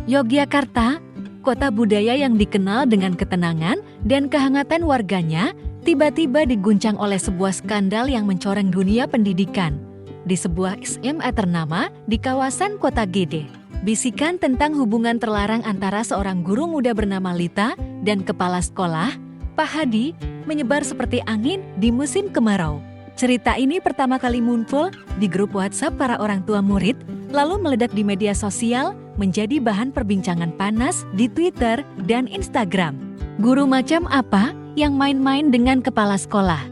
Yogyakarta, kota budaya yang dikenal dengan ketenangan dan kehangatan warganya, tiba-tiba diguncang oleh sebuah skandal yang mencoreng dunia pendidikan. Di sebuah SMA ternama di kawasan Kota Gede, bisikan tentang hubungan terlarang antara seorang guru muda bernama Lita dan kepala sekolah, Pak Hadi, menyebar seperti angin di musim kemarau. Cerita ini pertama kali muncul di grup WhatsApp para orang tua murid, lalu meledak di media sosial, menjadi bahan perbincangan panas di Twitter dan Instagram. Guru macam apa yang main-main dengan kepala sekolah?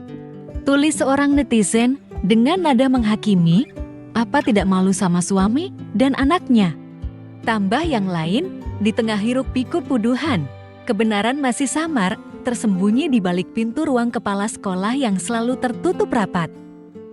Tulis seorang netizen dengan nada menghakimi, apa tidak malu sama suami dan anaknya? Tambah yang lain, di tengah hiruk pikuk tuduhan, kebenaran masih samar, tersembunyi di balik pintu ruang kepala sekolah yang selalu tertutup rapat.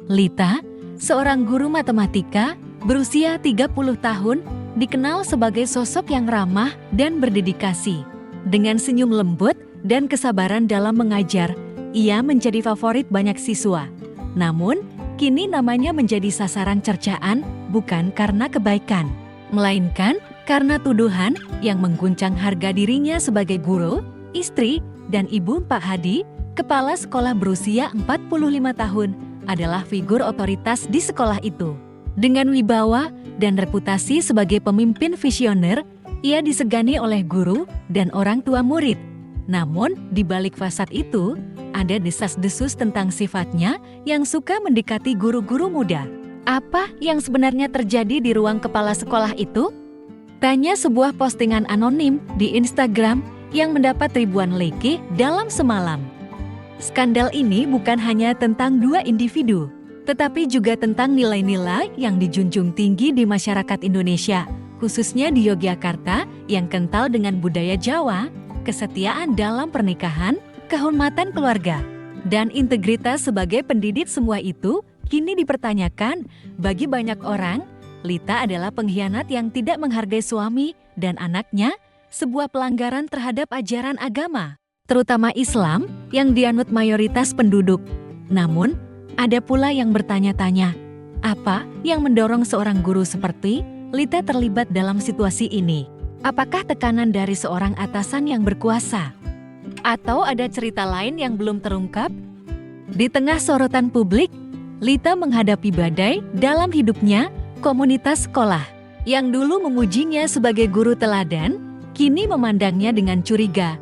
Lita, seorang guru matematika, berusia 30 tahun, dikenal sebagai sosok yang ramah dan berdedikasi. Dengan senyum lembut dan kesabaran dalam mengajar, ia menjadi favorit banyak siswa. Namun, kini namanya menjadi sasaran cercaan bukan karena kebaikan, melainkan karena tuduhan yang mengguncang harga dirinya sebagai guru, istri, dan ibu. Pak Hadi, kepala sekolah berusia 45 tahun, adalah figur otoritas di sekolah itu. Dengan wibawa dan reputasi sebagai pemimpin visioner, ia disegani oleh guru dan orang tua murid. Namun, di balik fasad itu, ada desas-desus tentang sifatnya yang suka mendekati guru-guru muda. Apa yang sebenarnya terjadi di ruang kepala sekolah itu? Tanya sebuah postingan anonim di Instagram yang mendapat ribuan like dalam semalam. Skandal ini bukan hanya tentang dua individu, tetapi juga tentang nilai-nilai yang dijunjung tinggi di masyarakat Indonesia, khususnya di Yogyakarta yang kental dengan budaya Jawa, kesetiaan dalam pernikahan, kehormatan keluarga, dan integritas sebagai pendidik. Semua itu kini dipertanyakan. Bagi banyak orang, Lita adalah pengkhianat yang tidak menghargai suami dan anaknya, sebuah pelanggaran terhadap ajaran agama, terutama Islam yang dianut mayoritas penduduk. Namun, ada pula yang bertanya-tanya, apa yang mendorong seorang guru seperti Lita terlibat dalam situasi ini? Apakah tekanan dari seorang atasan yang berkuasa? Atau ada cerita lain yang belum terungkap? Di tengah sorotan publik, Lita menghadapi badai dalam hidupnya. Komunitas sekolah yang dulu memujinya sebagai guru teladan, kini memandangnya dengan curiga.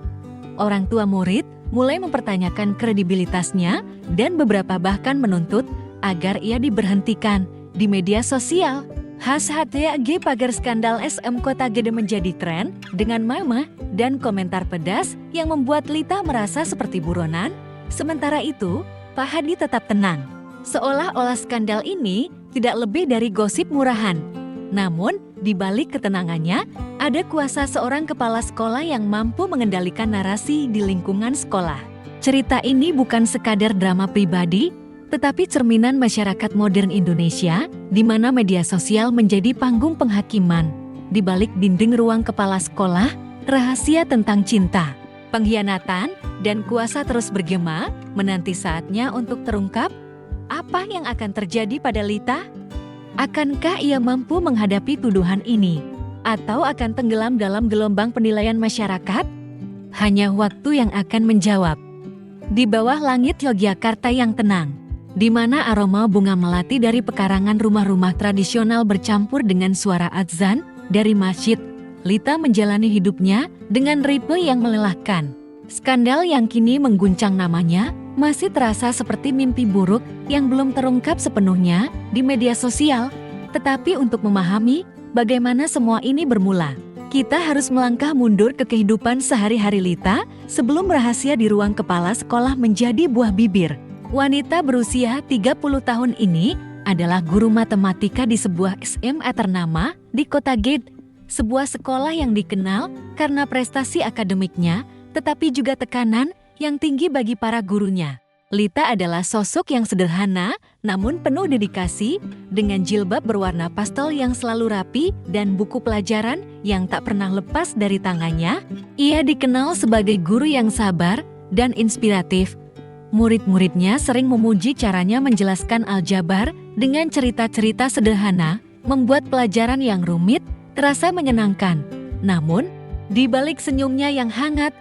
Orang tua murid mulai mempertanyakan kredibilitasnya dan beberapa bahkan menuntut agar ia diberhentikan di media sosial. #HG pagar skandal SM Kota Gede menjadi tren dengan meme dan komentar pedas yang membuat Lita merasa seperti buronan. Sementara itu, Pak Hadi tetap tenang. Seolah-olah skandal ini tidak lebih dari gosip murahan. Namun, di balik ketenangannya, ada kuasa seorang kepala sekolah yang mampu mengendalikan narasi di lingkungan sekolah. Cerita ini bukan sekadar drama pribadi, tetapi cerminan masyarakat modern Indonesia, di mana media sosial menjadi panggung penghakiman. Di balik dinding ruang kepala sekolah, rahasia tentang cinta, pengkhianatan, dan kuasa terus bergema, menanti saatnya untuk terungkap. Apa yang akan terjadi pada Lita? Akankah ia mampu menghadapi tuduhan ini? Atau akan tenggelam dalam gelombang penilaian masyarakat? Hanya waktu yang akan menjawab. Di bawah langit Yogyakarta yang tenang, di mana aroma bunga melati dari pekarangan rumah-rumah tradisional bercampur dengan suara adzan dari masjid, Lita menjalani hidupnya dengan ritme yang melelahkan. Skandal yang kini mengguncang namanya masih terasa seperti mimpi buruk yang belum terungkap sepenuhnya di media sosial. Tetapi untuk memahami bagaimana semua ini bermula, kita harus melangkah mundur ke kehidupan sehari-hari Lita sebelum rahasia di ruang kepala sekolah menjadi buah bibir. Wanita berusia 30 tahun ini adalah guru matematika di sebuah SMA ternama di Kota Gede, sebuah sekolah yang dikenal karena prestasi akademiknya, tetapi juga tekanan yang tinggi bagi para gurunya. Lita adalah sosok yang sederhana namun penuh dedikasi, dengan jilbab berwarna pastel yang selalu rapi dan buku pelajaran yang tak pernah lepas dari tangannya. Ia dikenal sebagai guru yang sabar dan inspiratif. Murid-muridnya sering memuji caranya menjelaskan aljabar dengan cerita-cerita sederhana, membuat pelajaran yang rumit terasa menyenangkan. Namun, di balik senyumnya yang hangat,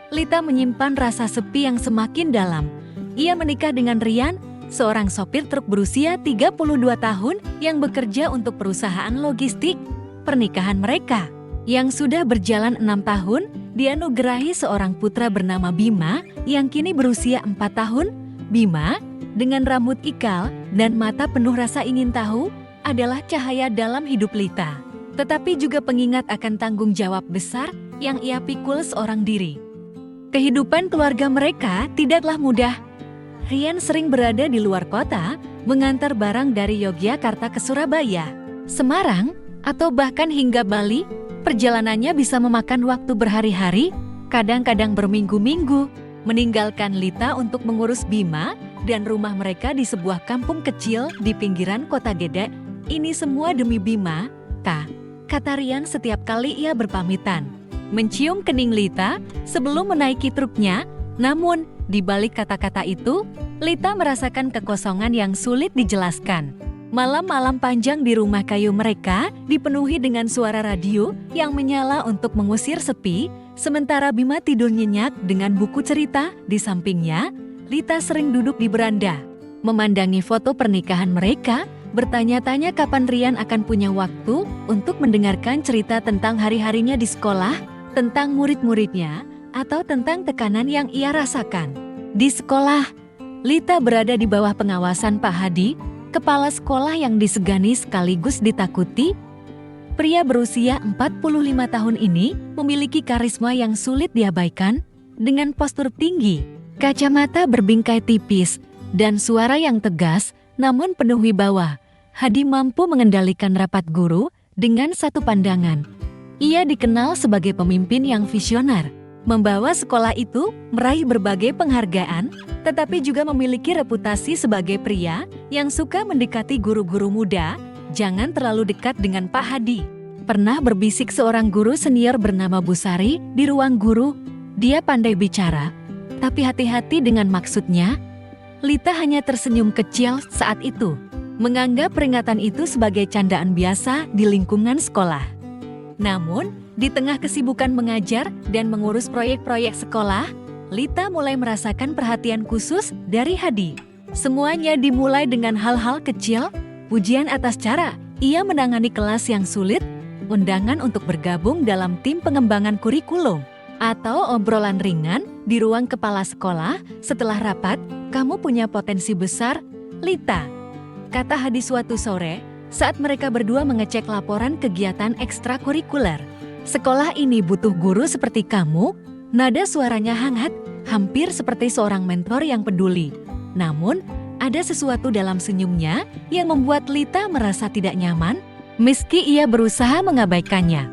Lita menyimpan rasa sepi yang semakin dalam. Ia menikah dengan Rian, seorang sopir truk berusia 32 tahun yang bekerja untuk perusahaan logistik. Pernikahan mereka, yang sudah berjalan 6 tahun, dianugerahi seorang putra bernama Bima yang kini berusia 4 tahun. Bima, dengan rambut ikal dan mata penuh rasa ingin tahu, adalah cahaya dalam hidup Lita. Tetapi juga pengingat akan tanggung jawab besar yang ia pikul seorang diri. Kehidupan keluarga mereka tidaklah mudah. Rian sering berada di luar kota, mengantar barang dari Yogyakarta ke Surabaya, Semarang, atau bahkan hingga Bali. Perjalanannya bisa memakan waktu berhari-hari, kadang-kadang berminggu-minggu, meninggalkan Lita untuk mengurus Bima dan rumah mereka di sebuah kampung kecil di pinggiran kota Gede. Ini semua demi Bima, kata Rian setiap kali ia berpamitan. Mencium kening Lita sebelum menaiki truknya, namun di balik kata-kata itu, Lita merasakan kekosongan yang sulit dijelaskan. Malam-malam panjang di rumah kayu mereka dipenuhi dengan suara radio yang menyala untuk mengusir sepi, sementara Bima tidur nyenyak dengan buku cerita di sampingnya. Lita sering duduk di beranda, memandangi foto pernikahan mereka, bertanya-tanya kapan Rian akan punya waktu untuk mendengarkan cerita tentang hari-harinya di sekolah, tentang murid-muridnya, atau tentang tekanan yang ia rasakan. Di sekolah, Lita berada di bawah pengawasan Pak Hadi, kepala sekolah yang disegani sekaligus ditakuti. Pria berusia 45 tahun ini memiliki karisma yang sulit diabaikan, dengan postur tinggi, kacamata berbingkai tipis, dan suara yang tegas namun penuh wibawa. Hadi mampu mengendalikan rapat guru dengan satu pandangan. Ia dikenal sebagai pemimpin yang visioner, membawa sekolah itu meraih berbagai penghargaan, tetapi juga memiliki reputasi sebagai pria yang suka mendekati guru-guru muda. Jangan terlalu dekat dengan Pak Hadi, pernah berbisik seorang guru senior bernama Bu Sari di ruang guru. Dia pandai bicara, tapi hati-hati dengan maksudnya. Lita hanya tersenyum kecil saat itu, menganggap peringatan itu sebagai candaan biasa di lingkungan sekolah. Namun, di tengah kesibukan mengajar dan mengurus proyek-proyek sekolah, Lita mulai merasakan perhatian khusus dari Hadi. Semuanya dimulai dengan hal-hal kecil, pujian atas cara ia menangani kelas yang sulit, undangan untuk bergabung dalam tim pengembangan kurikulum, atau obrolan ringan di ruang kepala sekolah setelah rapat. "Kamu punya potensi besar, Lita," kata Hadi suatu sore saat mereka berdua mengecek laporan kegiatan ekstrakurikuler. "Sekolah ini butuh guru seperti kamu." Nada suaranya hangat, hampir seperti seorang mentor yang peduli. Namun, ada sesuatu dalam senyumnya yang membuat Lita merasa tidak nyaman, meski ia berusaha mengabaikannya.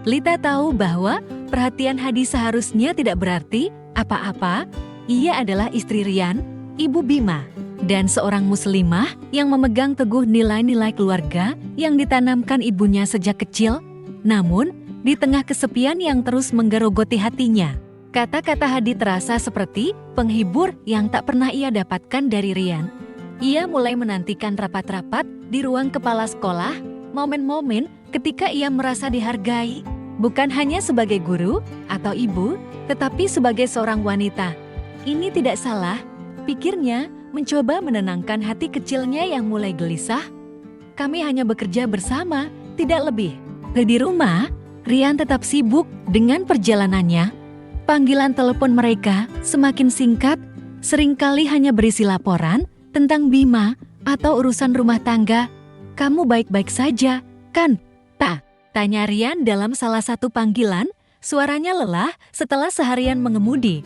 Lita tahu bahwa perhatian Hadi seharusnya tidak berarti apa-apa. Ia adalah istri Rian, ibu Bima, dan seorang muslimah yang memegang teguh nilai-nilai keluarga yang ditanamkan ibunya sejak kecil. Namun, di tengah kesepian yang terus menggerogoti hatinya, kata-kata Hadi terasa seperti penghibur yang tak pernah ia dapatkan dari Rian. Ia mulai menantikan rapat-rapat di ruang kepala sekolah, momen-momen ketika ia merasa dihargai, bukan hanya sebagai guru atau ibu, tetapi sebagai seorang wanita. Ini tidak salah, pikirnya, mencoba menenangkan hati kecilnya yang mulai gelisah. "Kami hanya bekerja bersama, tidak lebih." Di rumah, Rian tetap sibuk dengan perjalanannya. Panggilan telepon mereka semakin singkat, seringkali hanya berisi laporan tentang Bima atau urusan rumah tangga. "Kamu baik-baik saja, kan, tak?" tanya Rian dalam salah satu panggilan. Suaranya lelah setelah seharian mengemudi.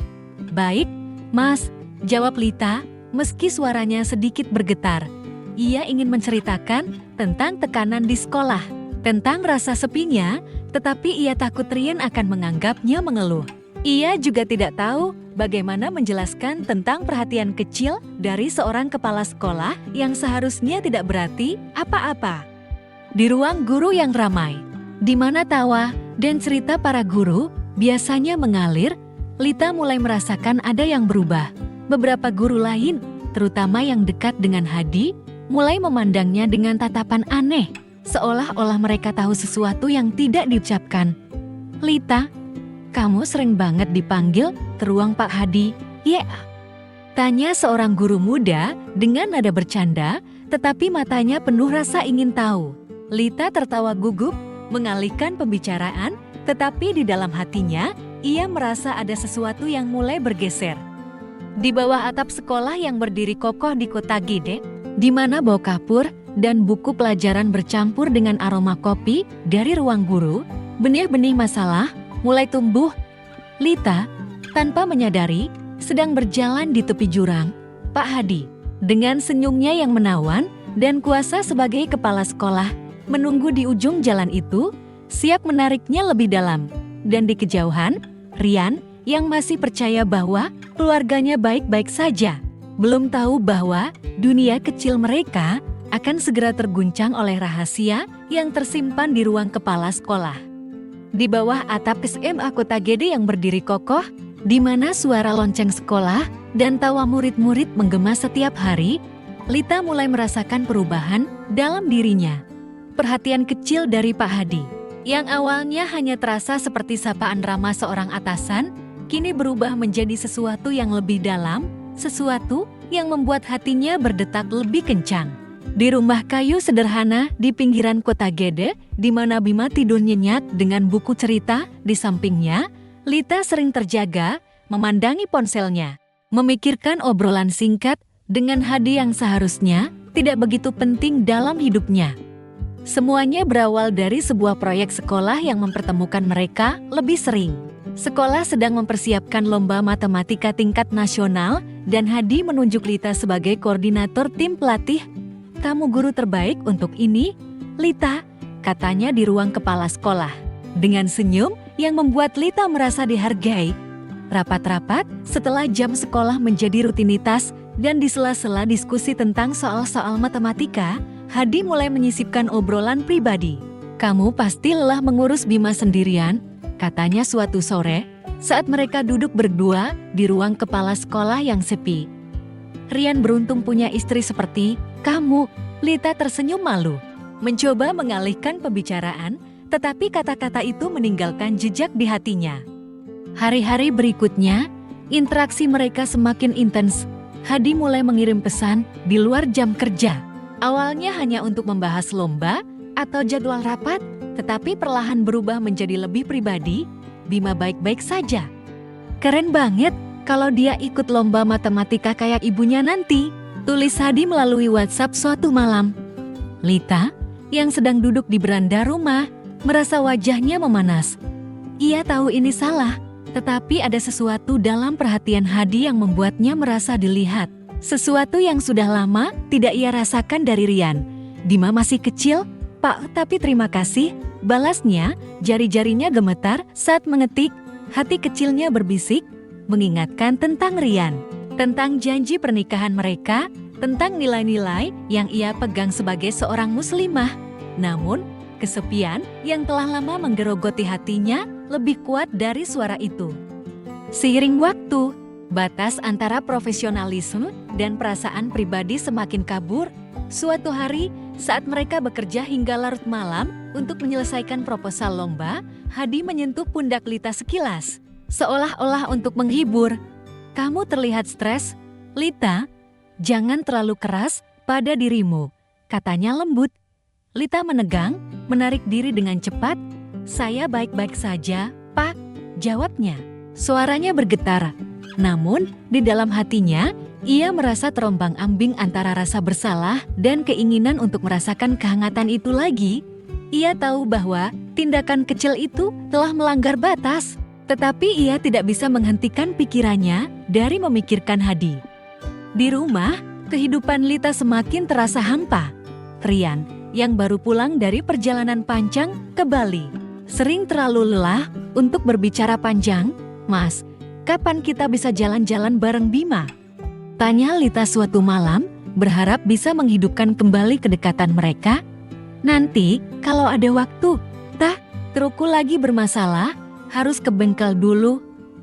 "Baik, Mas," jawab Lita, meski suaranya sedikit bergetar. Ia ingin menceritakan tentang tekanan di sekolah, tentang rasa sepinya, tetapi ia takut Rian akan menganggapnya mengeluh. Ia juga tidak tahu bagaimana menjelaskan tentang perhatian kecil dari seorang kepala sekolah yang seharusnya tidak berarti apa-apa. Di ruang guru yang ramai, di mana tawa dan cerita para guru biasanya mengalir, Lita mulai merasakan ada yang berubah. Beberapa guru lain, terutama yang dekat dengan Hadi, mulai memandangnya dengan tatapan aneh, seolah-olah mereka tahu sesuatu yang tidak diucapkan. Lita, kamu sering banget dipanggil ke ruang Pak Hadi, ya? Tanya seorang guru muda dengan nada bercanda, tetapi matanya penuh rasa ingin tahu. Lita tertawa gugup, mengalihkan pembicaraan, tetapi di dalam hatinya, ia merasa ada sesuatu yang mulai bergeser. Di bawah atap sekolah yang berdiri kokoh di kota gede, di mana bau kapur dan buku pelajaran bercampur dengan aroma kopi dari ruang guru, benih-benih masalah mulai tumbuh. Lita, tanpa menyadari, sedang berjalan di tepi jurang. Pak Hadi, dengan senyumnya yang menawan dan kuasa sebagai kepala sekolah, menunggu di ujung jalan itu, siap menariknya lebih dalam. Dan di kejauhan, Rian yang masih percaya bahwa keluarganya baik-baik saja, belum tahu bahwa dunia kecil mereka akan segera terguncang oleh rahasia yang tersimpan di ruang kepala sekolah. Di bawah atap SMA Kota Gede yang berdiri kokoh, di mana suara lonceng sekolah dan tawa murid-murid menggema setiap hari, Lita mulai merasakan perubahan dalam dirinya. Perhatian kecil dari Pak Hadi, yang awalnya hanya terasa seperti sapaan ramah seorang atasan, kini berubah menjadi sesuatu yang lebih dalam, sesuatu yang membuat hatinya berdetak lebih kencang. Di rumah kayu sederhana di pinggiran Kota Gede, di mana Bima tidur nyenyak dengan buku cerita di sampingnya, Lita sering terjaga, memandangi ponselnya, memikirkan obrolan singkat dengan Hadi yang seharusnya tidak begitu penting dalam hidupnya. Semuanya berawal dari sebuah proyek sekolah yang mempertemukan mereka lebih sering. Sekolah sedang mempersiapkan lomba matematika tingkat nasional dan Hadi menunjuk Lita sebagai koordinator tim pelatih. Kamu guru terbaik untuk ini, Lita, katanya di ruang kepala sekolah. Dengan senyum yang membuat Lita merasa dihargai. Rapat-rapat setelah jam sekolah menjadi rutinitas dan di sela-sela diskusi tentang soal-soal matematika, Hadi mulai menyisipkan obrolan pribadi. Kamu pasti lelah mengurus Bima sendirian, katanya suatu sore saat mereka duduk berdua di ruang kepala sekolah yang sepi. Rian beruntung punya istri seperti kamu. Lita tersenyum malu, mencoba mengalihkan pembicaraan, tetapi kata-kata itu meninggalkan jejak di hatinya. Hari-hari berikutnya, interaksi mereka semakin intens. Hadi mulai mengirim pesan di luar jam kerja. Awalnya hanya untuk membahas lomba atau jadwal rapat, tetapi perlahan berubah menjadi lebih pribadi. Bima baik-baik saja. Keren banget kalau dia ikut lomba matematika kayak ibunya nanti, tulis Hadi melalui WhatsApp suatu malam. Lita, yang sedang duduk di beranda rumah, merasa wajahnya memanas. Ia tahu ini salah, tetapi ada sesuatu dalam perhatian Hadi yang membuatnya merasa dilihat. Sesuatu yang sudah lama tidak ia rasakan dari Rian. Bima masih kecil, Pak, tapi terima kasih, balasnya. Jari-jarinya gemetar saat mengetik. Hati kecilnya berbisik, mengingatkan tentang Rian, tentang janji pernikahan mereka, tentang nilai-nilai yang ia pegang sebagai seorang muslimah. Namun, kesepian yang telah lama menggerogoti hatinya lebih kuat dari suara itu. Seiring waktu, batas antara profesionalisme dan perasaan pribadi semakin kabur. Suatu hari, saat mereka bekerja hingga larut malam untuk menyelesaikan proposal lomba, Hadi menyentuh pundak Lita sekilas, seolah-olah untuk menghibur. Kamu terlihat stres, Lita. Jangan terlalu keras pada dirimu, katanya lembut. Lita menegang, menarik diri dengan cepat. Saya baik-baik saja, Pak, jawabnya. Suaranya bergetar, namun di dalam hatinya, ia merasa terombang-ambing antara rasa bersalah dan keinginan untuk merasakan kehangatan itu lagi. Ia tahu bahwa tindakan kecil itu telah melanggar batas, tetapi ia tidak bisa menghentikan pikirannya dari memikirkan Hadi. Di rumah, kehidupan Lita semakin terasa hampa. Rian, yang baru pulang dari perjalanan panjang ke Bali, sering terlalu lelah untuk berbicara panjang. Mas, kapan kita bisa jalan-jalan bareng Bima? Tanya Lita suatu malam, berharap bisa menghidupkan kembali kedekatan mereka. Nanti, kalau ada waktu. Kruku lagi bermasalah, harus ke bengkel dulu,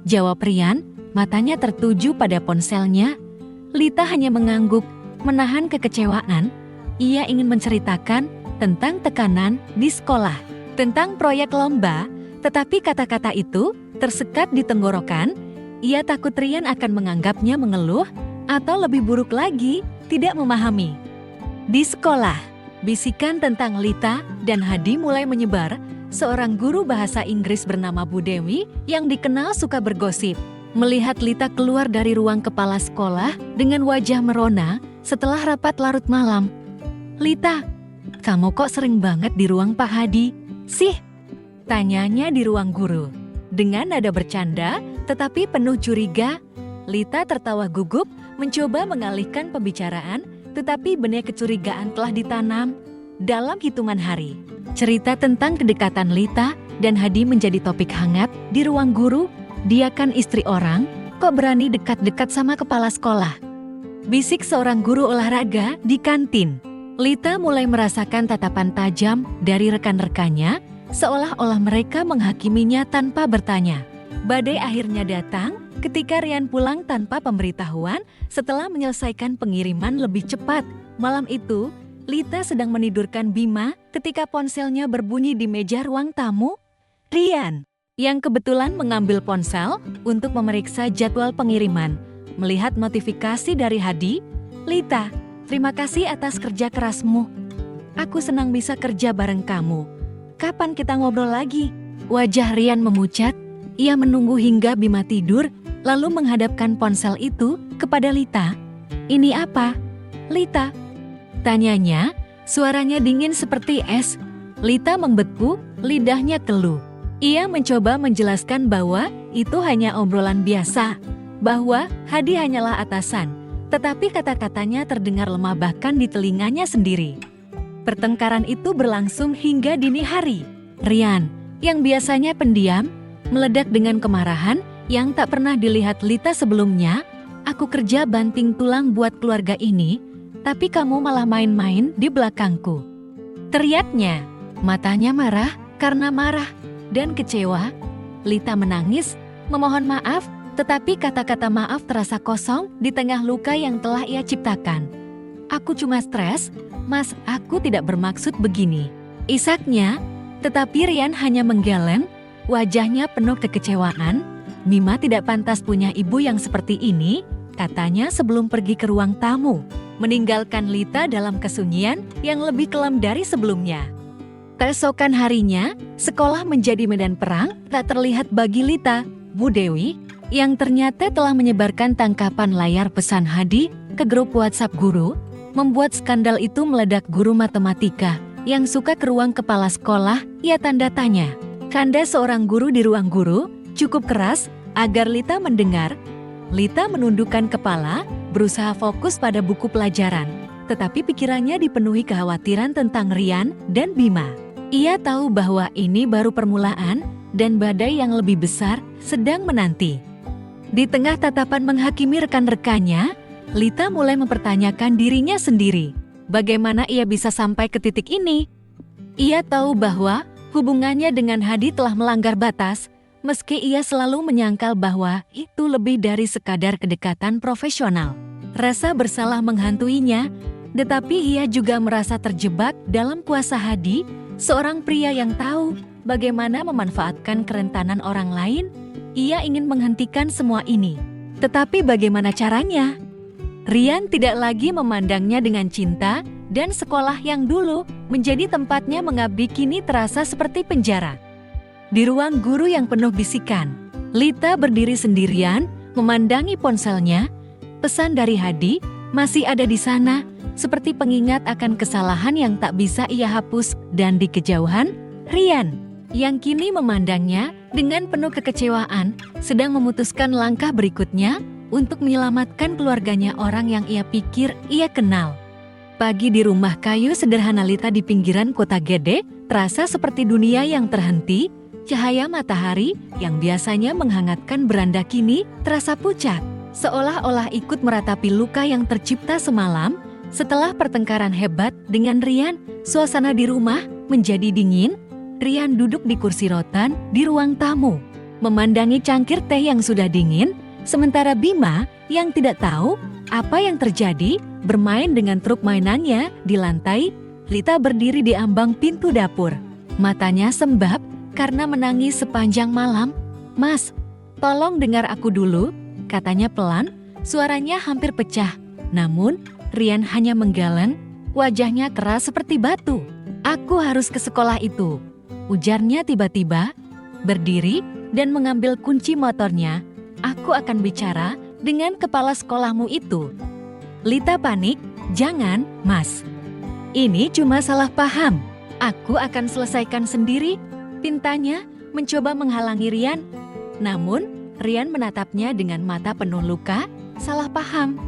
jawab Rian, matanya tertuju pada ponselnya. Lita hanya mengangguk, menahan kekecewaan. Ia ingin menceritakan tentang tekanan di sekolah, tentang proyek lomba, Tetapi kata-kata itu tersekat di tenggorokan. Ia takut Rian akan menganggapnya mengeluh atau lebih buruk lagi, tidak memahami. Di sekolah, bisikan tentang Lita dan Hadi mulai menyebar. Seorang guru bahasa Inggris bernama Bu Dewi yang dikenal suka bergosip. Melihat Lita keluar dari ruang kepala sekolah dengan wajah merona setelah rapat larut malam. "Lita, kamu kok sering banget di ruang Pak Hadi sih?" Tanyanya di ruang guru. Dengan nada bercanda, tetapi penuh curiga, Lita tertawa gugup, mencoba mengalihkan pembicaraan, tetapi benih kecurigaan telah ditanam. Dalam hitungan hari, cerita tentang kedekatan Lita dan Hadi menjadi topik hangat di ruang guru. "Dia kan istri orang, kok berani dekat-dekat sama kepala sekolah?" bisik seorang guru olahraga di kantin. Lita mulai merasakan tatapan tajam dari rekan-rekannya, seolah-olah mereka menghakiminya tanpa bertanya. Badai akhirnya datang ketika Rian pulang tanpa pemberitahuan setelah menyelesaikan pengiriman lebih cepat. Malam itu, Lita sedang menidurkan Bima ketika ponselnya berbunyi di meja ruang tamu. Rian, yang kebetulan mengambil ponsel untuk memeriksa jadwal pengiriman, melihat notifikasi dari Hadi. "Lita, terima kasih atas kerja kerasmu. Aku senang bisa kerja bareng kamu. Kapan kita ngobrol lagi?" Wajah Rian memucat. Ia menunggu hingga Bima tidur, lalu menghadapkan ponsel itu kepada Lita. "Ini apa, Lita?" tanyanya. Suaranya dingin seperti es. Lita membeku, lidahnya keluh. Ia mencoba menjelaskan bahwa itu hanya obrolan biasa, bahwa Hadi hanyalah atasan, tetapi kata-katanya terdengar lemah bahkan di telinganya sendiri. Pertengkaran itu berlangsung hingga dini hari. Rian, yang biasanya pendiam, meledak dengan kemarahan yang tak pernah dilihat Lita sebelumnya. "Aku kerja banting tulang buat keluarga ini, tapi kamu malah main-main di belakangku," teriaknya. Matanya marah karena marah dan kecewa. Lita menangis, memohon maaf, tetapi kata-kata maaf terasa kosong di tengah luka yang telah ia ciptakan. "Aku cuma stres, Mas, aku tidak bermaksud begini," isaknya. Tetapi Rian hanya menggeleng, wajahnya penuh kekecewaan. "Bima tidak pantas punya ibu yang seperti ini," katanya sebelum pergi ke ruang tamu, meninggalkan Lita dalam kesunyian yang lebih kelam dari sebelumnya. Keesokan harinya, sekolah menjadi medan perang tak terlihat bagi Lita. Bu Dewi, yang ternyata telah menyebarkan tangkapan layar pesan Hadi ke grup WhatsApp guru, membuat skandal itu meledak. Guru matematika yang suka ke ruang kepala sekolah, ia tanda tanya. Kanda seorang guru di ruang guru, cukup keras agar Lita mendengar. Lita menundukkan kepala, berusaha fokus pada buku pelajaran, tetapi pikirannya dipenuhi kekhawatiran tentang Rian dan Bima. Ia tahu bahwa ini baru permulaan dan badai yang lebih besar sedang menanti. Di tengah tatapan menghakimi rekan-rekannya, Lita mulai mempertanyakan dirinya sendiri. Bagaimana ia bisa sampai ke titik ini? Ia tahu bahwa hubungannya dengan Hadi telah melanggar batas, meski ia selalu menyangkal bahwa itu lebih dari sekadar kedekatan profesional. Rasa bersalah menghantuinya, tetapi ia juga merasa terjebak dalam kuasa Hadi, seorang pria yang tahu bagaimana memanfaatkan kerentanan orang lain. Ia ingin menghentikan semua ini. Tetapi bagaimana caranya? Rian tidak lagi memandangnya dengan cinta, dan sekolah yang dulu menjadi tempatnya mengabdi kini terasa seperti penjara. Di ruang guru yang penuh bisikan, Lita berdiri sendirian, memandangi ponselnya. Pesan dari Hadi masih ada di sana, seperti pengingat akan kesalahan yang tak bisa ia hapus. Dan di kejauhan, Rian, yang kini memandangnya dengan penuh kekecewaan, sedang memutuskan langkah berikutnya untuk menyelamatkan keluarganya, orang yang ia pikir ia kenal. Pagi di rumah kayu sederhana Lita di pinggiran kota Gede terasa seperti dunia yang terhenti. Cahaya matahari yang biasanya menghangatkan beranda kini terasa pucat, seolah-olah ikut meratapi luka yang tercipta semalam. Setelah pertengkaran hebat dengan Rian, suasana di rumah menjadi dingin. Rian duduk di kursi rotan di ruang tamu, memandangi cangkir teh yang sudah dingin. Sementara Bima, yang tidak tahu apa yang terjadi, bermain dengan truk mainannya di lantai. Lita berdiri di ambang pintu dapur. Matanya sembab, karena menangis sepanjang malam. "Mas, tolong dengar aku dulu," katanya pelan, suaranya hampir pecah. Namun, Rian hanya menggeleng, wajahnya keras seperti batu. "Aku harus ke sekolah itu," ujarnya tiba-tiba, berdiri dan mengambil kunci motornya. "Aku akan bicara dengan kepala sekolahmu itu." Lita panik, "Jangan, Mas. Ini cuma salah paham. Aku akan selesaikan sendiri," pintanya mencoba menghalangi Rian. Namun, Rian menatapnya dengan mata penuh luka. "Salah paham?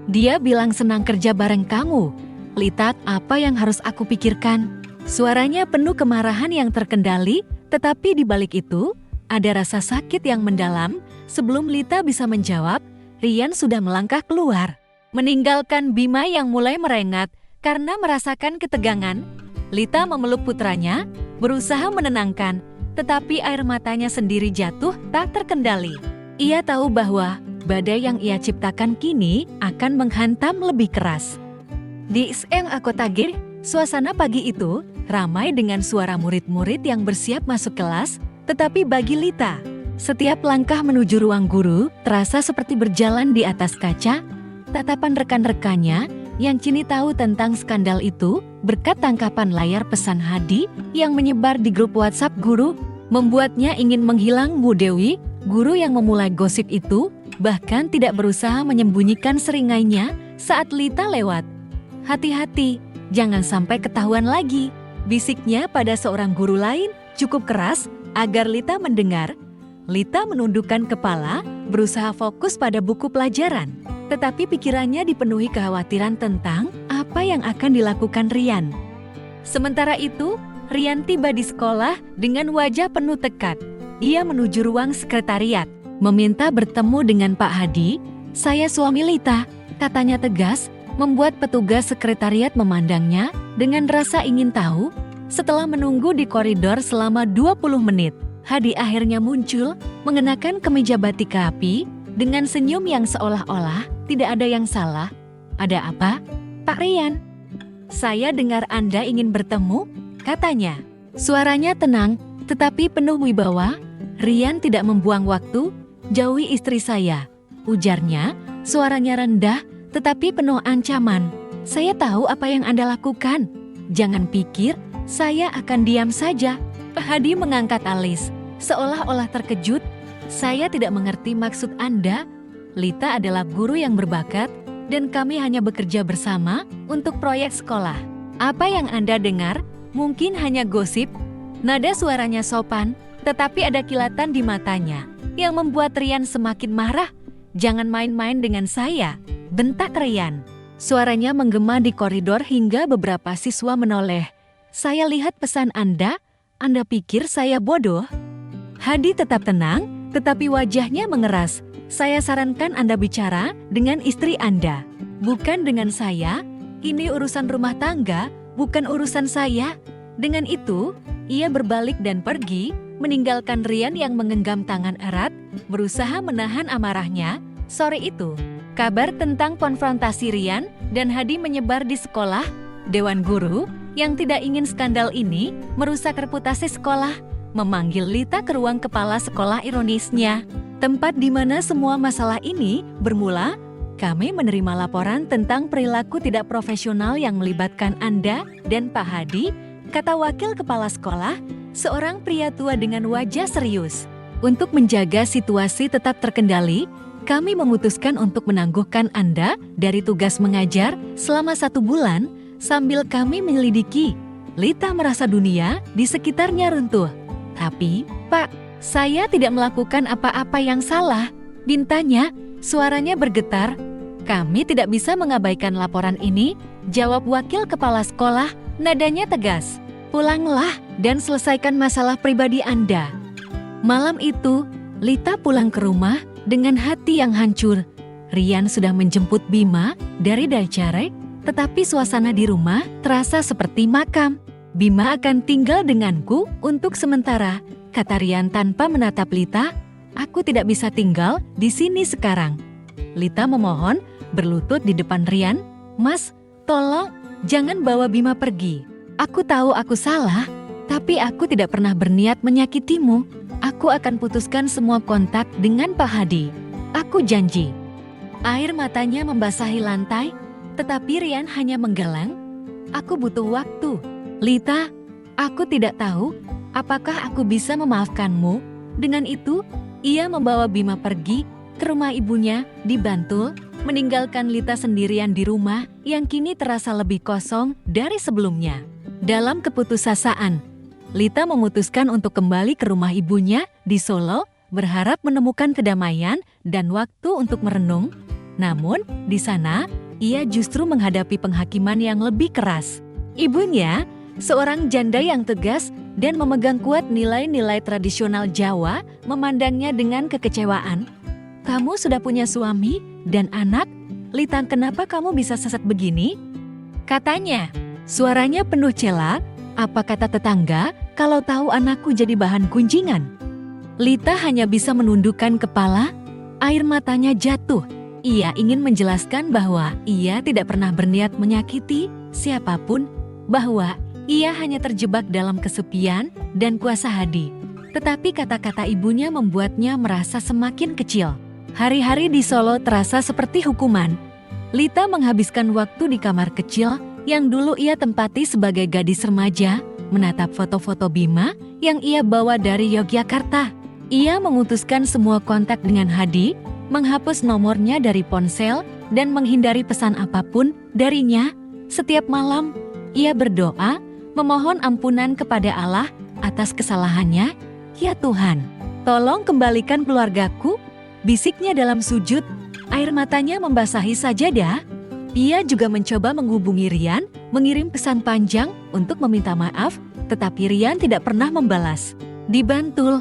Dia bilang senang kerja bareng kamu. Lita, apa yang harus aku pikirkan?" Suaranya penuh kemarahan yang terkendali, tetapi di balik itu, ada rasa sakit yang mendalam. Sebelum Lita bisa menjawab, Rian sudah melangkah keluar. Meninggalkan Bima yang mulai merengat karena merasakan ketegangan, Lita memeluk putranya, berusaha menenangkan, tetapi air matanya sendiri jatuh tak terkendali. Ia tahu bahwa badai yang ia ciptakan kini akan menghantam lebih keras. Di SMA Kota Gir, suasana pagi itu ramai dengan suara murid-murid yang bersiap masuk kelas, tetapi bagi Lita, setiap langkah menuju ruang guru terasa seperti berjalan di atas kaca. Tatapan rekan-rekannya yang kini tahu tentang skandal itu berkat tangkapan layar pesan Hadi yang menyebar di grup WhatsApp guru, membuatnya ingin menghilang. Bu Dewi, guru yang memulai gosip itu, bahkan tidak berusaha menyembunyikan seringainya saat Lita lewat. "Hati-hati, jangan sampai ketahuan lagi," bisiknya pada seorang guru lain cukup keras agar Lita mendengar. Lita menundukkan kepala, berusaha fokus pada buku pelajaran. Tetapi pikirannya dipenuhi kekhawatiran tentang apa yang akan dilakukan Rian. Sementara itu, Rian tiba di sekolah dengan wajah penuh tekad. Ia menuju ruang sekretariat, meminta bertemu dengan Pak Hadi. "Saya suami Lita," katanya tegas, membuat petugas sekretariat memandangnya dengan rasa ingin tahu. Setelah menunggu di koridor selama 20 menit, Hadi akhirnya muncul, mengenakan kemeja batik rapi, dengan senyum yang seolah-olah tidak ada yang salah. "Ada apa, Pak Rian?" "Saya dengar Anda ingin bertemu," katanya. Suaranya tenang, tetapi penuh wibawa. "Rian tidak membuang waktu, jauhi istri saya," ujarnya, suaranya rendah, tetapi penuh ancaman. "Saya tahu apa yang Anda lakukan. Jangan pikir saya akan diam saja." Pak Hadi mengangkat alis, seolah-olah terkejut. "Saya tidak mengerti maksud Anda. Lita adalah guru yang berbakat, dan kami hanya bekerja bersama untuk proyek sekolah. Apa yang Anda dengar mungkin hanya gosip." Nada suaranya sopan, tetapi ada kilatan di matanya yang membuat Rian semakin marah. "Jangan main-main dengan saya," bentak Rian. Suaranya menggema di koridor hingga beberapa siswa menoleh. "Saya lihat pesan Anda pikir saya bodoh?" Hadi tetap tenang, tetapi wajahnya mengeras. "Saya sarankan Anda bicara dengan istri Anda, bukan dengan saya. Ini urusan rumah tangga, bukan urusan saya." Dengan itu, ia berbalik dan pergi, meninggalkan Rian yang menggenggam tangan erat, berusaha menahan amarahnya. Sore itu, kabar tentang konfrontasi Rian dan Hadi menyebar di sekolah. Dewan guru yang tidak ingin skandal ini merusak reputasi sekolah memanggil Lita ke ruang kepala sekolah. Ironisnya, tempat di mana semua masalah ini bermula. "Kami menerima laporan tentang perilaku tidak profesional yang melibatkan Anda dan Pak Hadi," kata wakil kepala sekolah, seorang pria tua dengan wajah serius. "Untuk menjaga situasi tetap terkendali, kami memutuskan untuk menangguhkan Anda dari tugas mengajar selama 1 bulan sambil kami menyelidiki." Lita merasa dunia di sekitarnya runtuh. "Tapi, Pak, saya tidak melakukan apa-apa yang salah," bintanya, suaranya bergetar. "Kami tidak bisa mengabaikan laporan ini," jawab wakil kepala sekolah, nadanya tegas. "Pulanglah dan selesaikan masalah pribadi Anda." Malam itu, Lita pulang ke rumah dengan hati yang hancur. Rian sudah menjemput Bima dari Daicarek, tetapi suasana di rumah terasa seperti makam. "Bima akan tinggal denganku untuk sementara," kata Rian tanpa menatap Lita. "Aku tidak bisa tinggal di sini sekarang." Lita memohon, berlutut di depan Rian. "Mas, tolong jangan bawa Bima pergi. Aku tahu aku salah, Tapi aku tidak pernah berniat menyakitimu. Aku akan putuskan semua kontak dengan Pak Hadi. Aku janji. Air matanya membasahi lantai, tetapi Rian hanya menggeleng. Aku butuh waktu. Lita, aku tidak tahu apakah aku bisa memaafkanmu. Dengan itu, ia membawa Bima pergi ke rumah ibunya di Bantul, meninggalkan Lita sendirian di rumah yang kini terasa lebih kosong dari sebelumnya. Dalam keputusasaan, Lita memutuskan untuk kembali ke rumah ibunya di Solo, berharap menemukan kedamaian dan waktu untuk merenung. Namun, di sana, ia justru menghadapi penghakiman yang lebih keras. Ibunya, seorang janda yang tegas dan memegang kuat nilai-nilai tradisional Jawa, memandangnya dengan kekecewaan. Kamu sudah punya suami dan anak, Lita, kenapa kamu bisa sesat begini? Katanya, suaranya penuh cela. Apa kata tetangga kalau tahu anakku jadi bahan gunjingan? Lita hanya bisa menundukkan kepala, air matanya jatuh. Ia ingin menjelaskan bahwa ia tidak pernah berniat menyakiti siapapun, bahwa ia hanya terjebak dalam kesepian dan kuasa Hadi. Tetapi kata-kata ibunya membuatnya merasa semakin kecil. Hari-hari di Solo terasa seperti hukuman. Lita menghabiskan waktu di kamar kecil yang dulu ia tempati sebagai gadis remaja, menatap foto-foto Bima yang ia bawa dari Yogyakarta. Ia memutuskan semua kontak dengan Hadi, menghapus nomornya dari ponsel, dan menghindari pesan apapun darinya. Setiap malam, ia berdoa, memohon ampunan kepada Allah atas kesalahannya. Ya Tuhan, tolong kembalikan keluargaku, bisiknya dalam sujud, air matanya membasahi sajadah. Ia juga mencoba menghubungi Rian, mengirim pesan panjang untuk meminta maaf, tetapi Rian tidak pernah membalas. Di Bantul,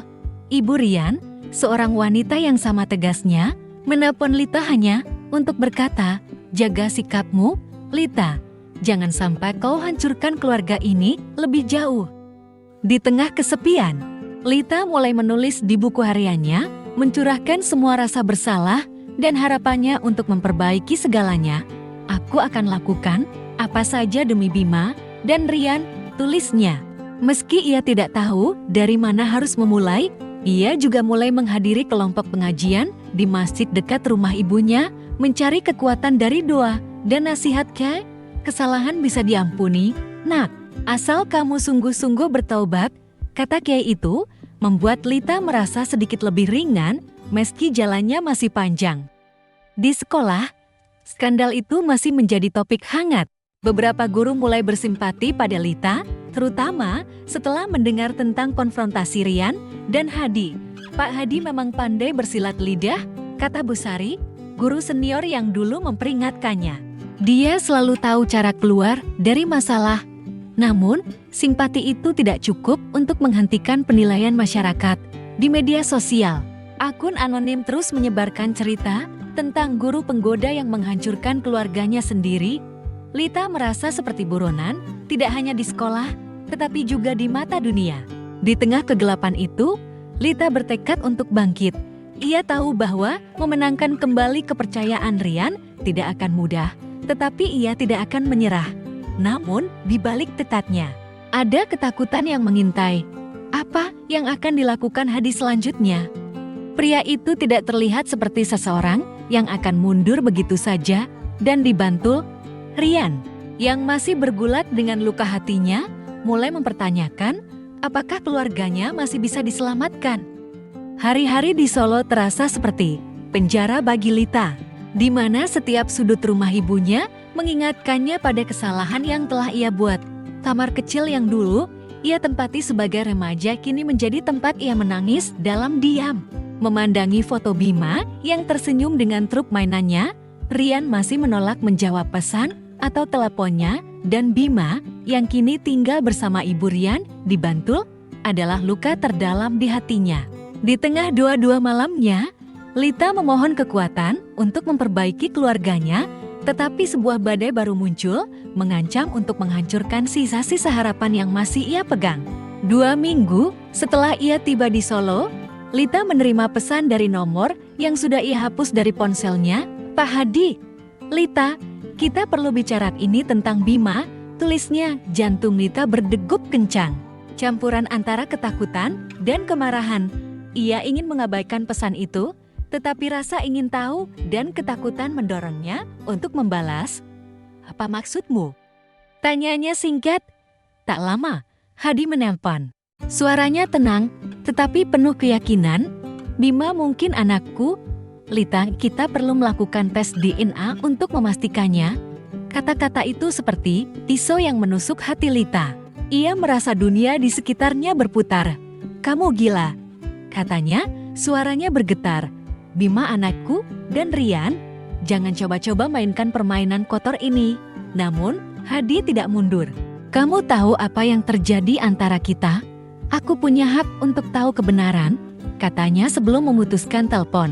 Ibu Rian, seorang wanita yang sama tegasnya, menelpon Lita hanya untuk berkata, "Jaga sikapmu, Lita. Jangan sampai kau hancurkan keluarga ini lebih jauh." Di tengah kesepian, Lita mulai menulis di buku hariannya, mencurahkan semua rasa bersalah dan harapannya untuk memperbaiki segalanya. "Aku akan lakukan apa saja demi Bima dan Rian," tulisnya. Meski ia tidak tahu dari mana harus memulai, ia juga mulai menghadiri kelompok pengajian di masjid dekat rumah ibunya, mencari kekuatan dari doa dan nasihat. Kesalahan bisa diampuni, nak, asal kamu sungguh-sungguh bertaubat, kata Kiai itu, membuat Lita merasa sedikit lebih ringan meski jalannya masih panjang. Di sekolah, skandal itu masih menjadi topik hangat. Beberapa guru mulai bersimpati pada Lita, terutama setelah mendengar tentang konfrontasi Rian dan Hadi. "Pak Hadi memang pandai bersilat lidah," kata Bu Sari, guru senior yang dulu memperingatkannya. "Dia selalu tahu cara keluar dari masalah." Namun, simpati itu tidak cukup untuk menghentikan penilaian masyarakat. Di media sosial, akun anonim terus menyebarkan cerita tentang guru penggoda yang menghancurkan keluarganya sendiri. Lita merasa seperti buronan, tidak hanya di sekolah, tetapi juga di mata dunia. Di tengah kegelapan itu, Lita bertekad untuk bangkit. Ia tahu bahwa memenangkan kembali kepercayaan Rian tidak akan mudah, tetapi ia tidak akan menyerah. Namun, di balik tekadnya, ada ketakutan yang mengintai. Apa yang akan dilakukan Hadi selanjutnya? Pria itu tidak terlihat seperti seseorang yang akan mundur begitu saja, dan di Bantul, Rian, yang masih bergulat dengan luka hatinya, mulai mempertanyakan apakah keluarganya masih bisa diselamatkan. Hari-hari di Solo terasa seperti penjara bagi Lita, di mana setiap sudut rumah ibunya mengingatkannya pada kesalahan yang telah ia buat. Kamar kecil yang dulu ia tempati sebagai remaja kini menjadi tempat ia menangis dalam diam. Memandangi foto Bima yang tersenyum dengan truk mainannya, Rian masih menolak menjawab pesan atau teleponnya, dan Bima yang kini tinggal bersama ibu Rian di Bantul adalah luka terdalam di hatinya. Di tengah dua-dua malamnya, Lita memohon kekuatan untuk memperbaiki keluarganya, tetapi sebuah badai baru muncul, mengancam untuk menghancurkan sisa-sisa harapan yang masih ia pegang. 2 minggu setelah ia tiba di Solo, Lita menerima pesan dari nomor yang sudah ia hapus dari ponselnya. "Pak Hadi, Lita, kita perlu bicara ini tentang Bima," tulisnya. Jantung Lita berdegup kencang. campuran antara ketakutan dan kemarahan. Ia ingin mengabaikan pesan itu, tetapi rasa ingin tahu dan ketakutan mendorongnya untuk membalas. "Apa maksudmu?" Tanyanya singkat. Tak lama, Hadi menelpon. Suaranya tenang, tetapi penuh keyakinan. "Bima, mungkin anakku. Lita, kita perlu melakukan tes DNA untuk memastikannya." Kata-kata itu seperti pisau yang menusuk hati Lita. Ia merasa dunia di sekitarnya berputar. "Kamu gila," katanya, suaranya bergetar. "Bima anakku, dan Rian, jangan coba-coba mainkan permainan kotor ini." Namun, Hadi tidak mundur. "Kamu tahu apa yang terjadi antara kita? Aku punya hak untuk tahu kebenaran," katanya sebelum memutuskan telepon.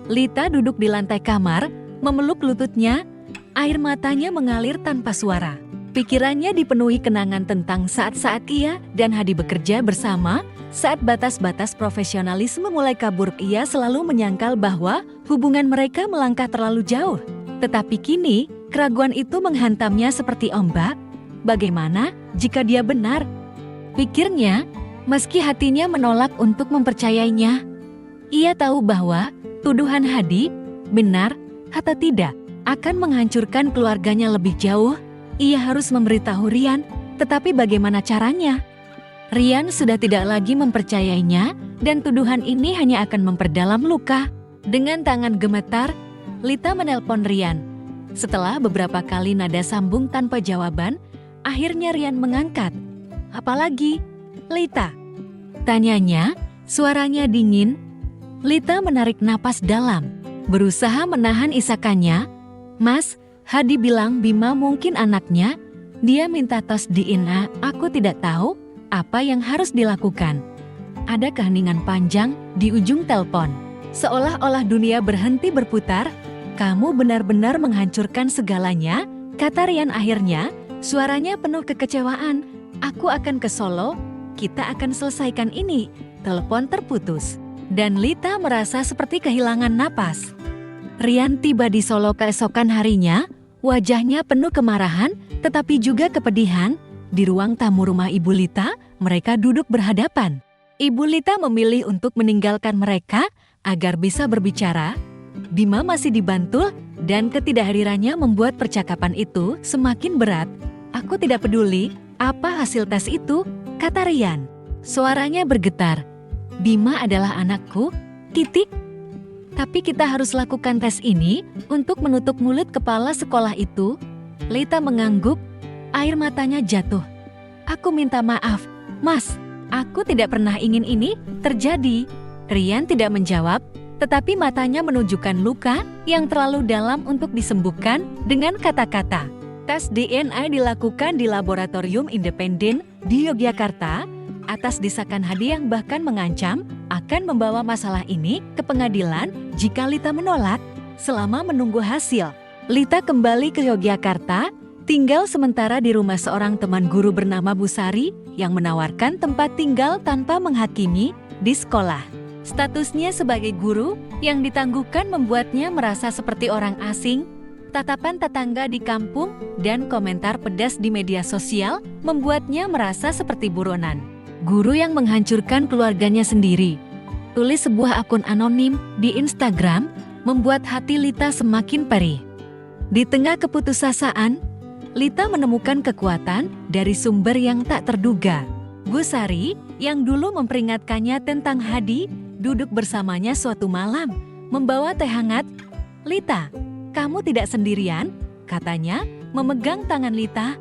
Lita duduk di lantai kamar, memeluk lututnya, air matanya mengalir tanpa suara. Pikirannya dipenuhi kenangan tentang saat-saat ia dan Hadi bekerja bersama. Saat batas-batas profesionalisme mulai kabur, ia selalu menyangkal bahwa hubungan mereka melangkah terlalu jauh. Tetapi kini, keraguan itu menghantamnya seperti ombak. Bagaimana jika dia benar? Pikirnya, meski hatinya menolak untuk mempercayainya. Ia tahu bahwa tuduhan Hadi, benar atau tidak, akan menghancurkan keluarganya lebih jauh. Ia harus memberitahu Rian, tetapi bagaimana caranya? Rian sudah tidak lagi mempercayainya, dan tuduhan ini hanya akan memperdalam luka. Dengan tangan gemetar, Lita menelpon Rian. Setelah beberapa kali nada sambung tanpa jawaban, akhirnya Rian mengangkat. "Apa lagi, Lita?" tanyanya, suaranya dingin. Lita menarik napas dalam, berusaha menahan isakannya. "Mas, Hadi bilang Bima mungkin anaknya. Dia minta tes DNA, aku tidak tahu apa yang harus dilakukan." Ada keheningan panjang di ujung telepon. Seolah-olah dunia berhenti berputar. "Kamu benar-benar menghancurkan segalanya," kata Rian akhirnya, suaranya penuh kekecewaan. "Aku akan ke Solo, kita akan selesaikan ini." Telepon terputus, dan Lita merasa seperti kehilangan napas. Rian tiba di Solo keesokan harinya, wajahnya penuh kemarahan, tetapi juga kepedihan. Di ruang tamu rumah Ibu Lita, mereka duduk berhadapan. Ibu Lita memilih untuk meninggalkan mereka agar bisa berbicara. Bima masih di Bantul, dan ketidakhadirannya membuat percakapan itu semakin berat. "Aku tidak peduli apa hasil tes itu," kata Rian. Suaranya bergetar. "Bima adalah anakku, titik. Tapi kita harus lakukan tes ini untuk menutup mulut kepala sekolah itu." Lita mengangguk, air matanya jatuh. "Aku minta maaf, Mas. Aku tidak pernah ingin ini terjadi." Rian tidak menjawab, tetapi matanya menunjukkan luka yang terlalu dalam untuk disembuhkan dengan kata-kata. Tes DNA dilakukan di laboratorium independen di Yogyakarta atas desakan Hadi yang bahkan mengancam akan membawa masalah ini ke pengadilan jika Lita menolak. Selama menunggu hasil, Lita kembali ke Yogyakarta, tinggal sementara di rumah seorang teman guru bernama Bu Sari yang menawarkan tempat tinggal tanpa menghakimi di sekolah. Statusnya sebagai guru yang ditangguhkan membuatnya merasa seperti orang asing. Tatapan tetangga di kampung dan komentar pedas di media sosial membuatnya merasa seperti buronan. Guru yang menghancurkan keluarganya sendiri. Tulis sebuah akun anonim di Instagram membuat hati Lita semakin perih. Di tengah keputusasaan, Lita menemukan kekuatan dari sumber yang tak terduga. Bu Sari, yang dulu memperingatkannya tentang Hadi, duduk bersamanya suatu malam, membawa teh hangat. "Lita, kamu tidak sendirian," katanya, memegang tangan Lita.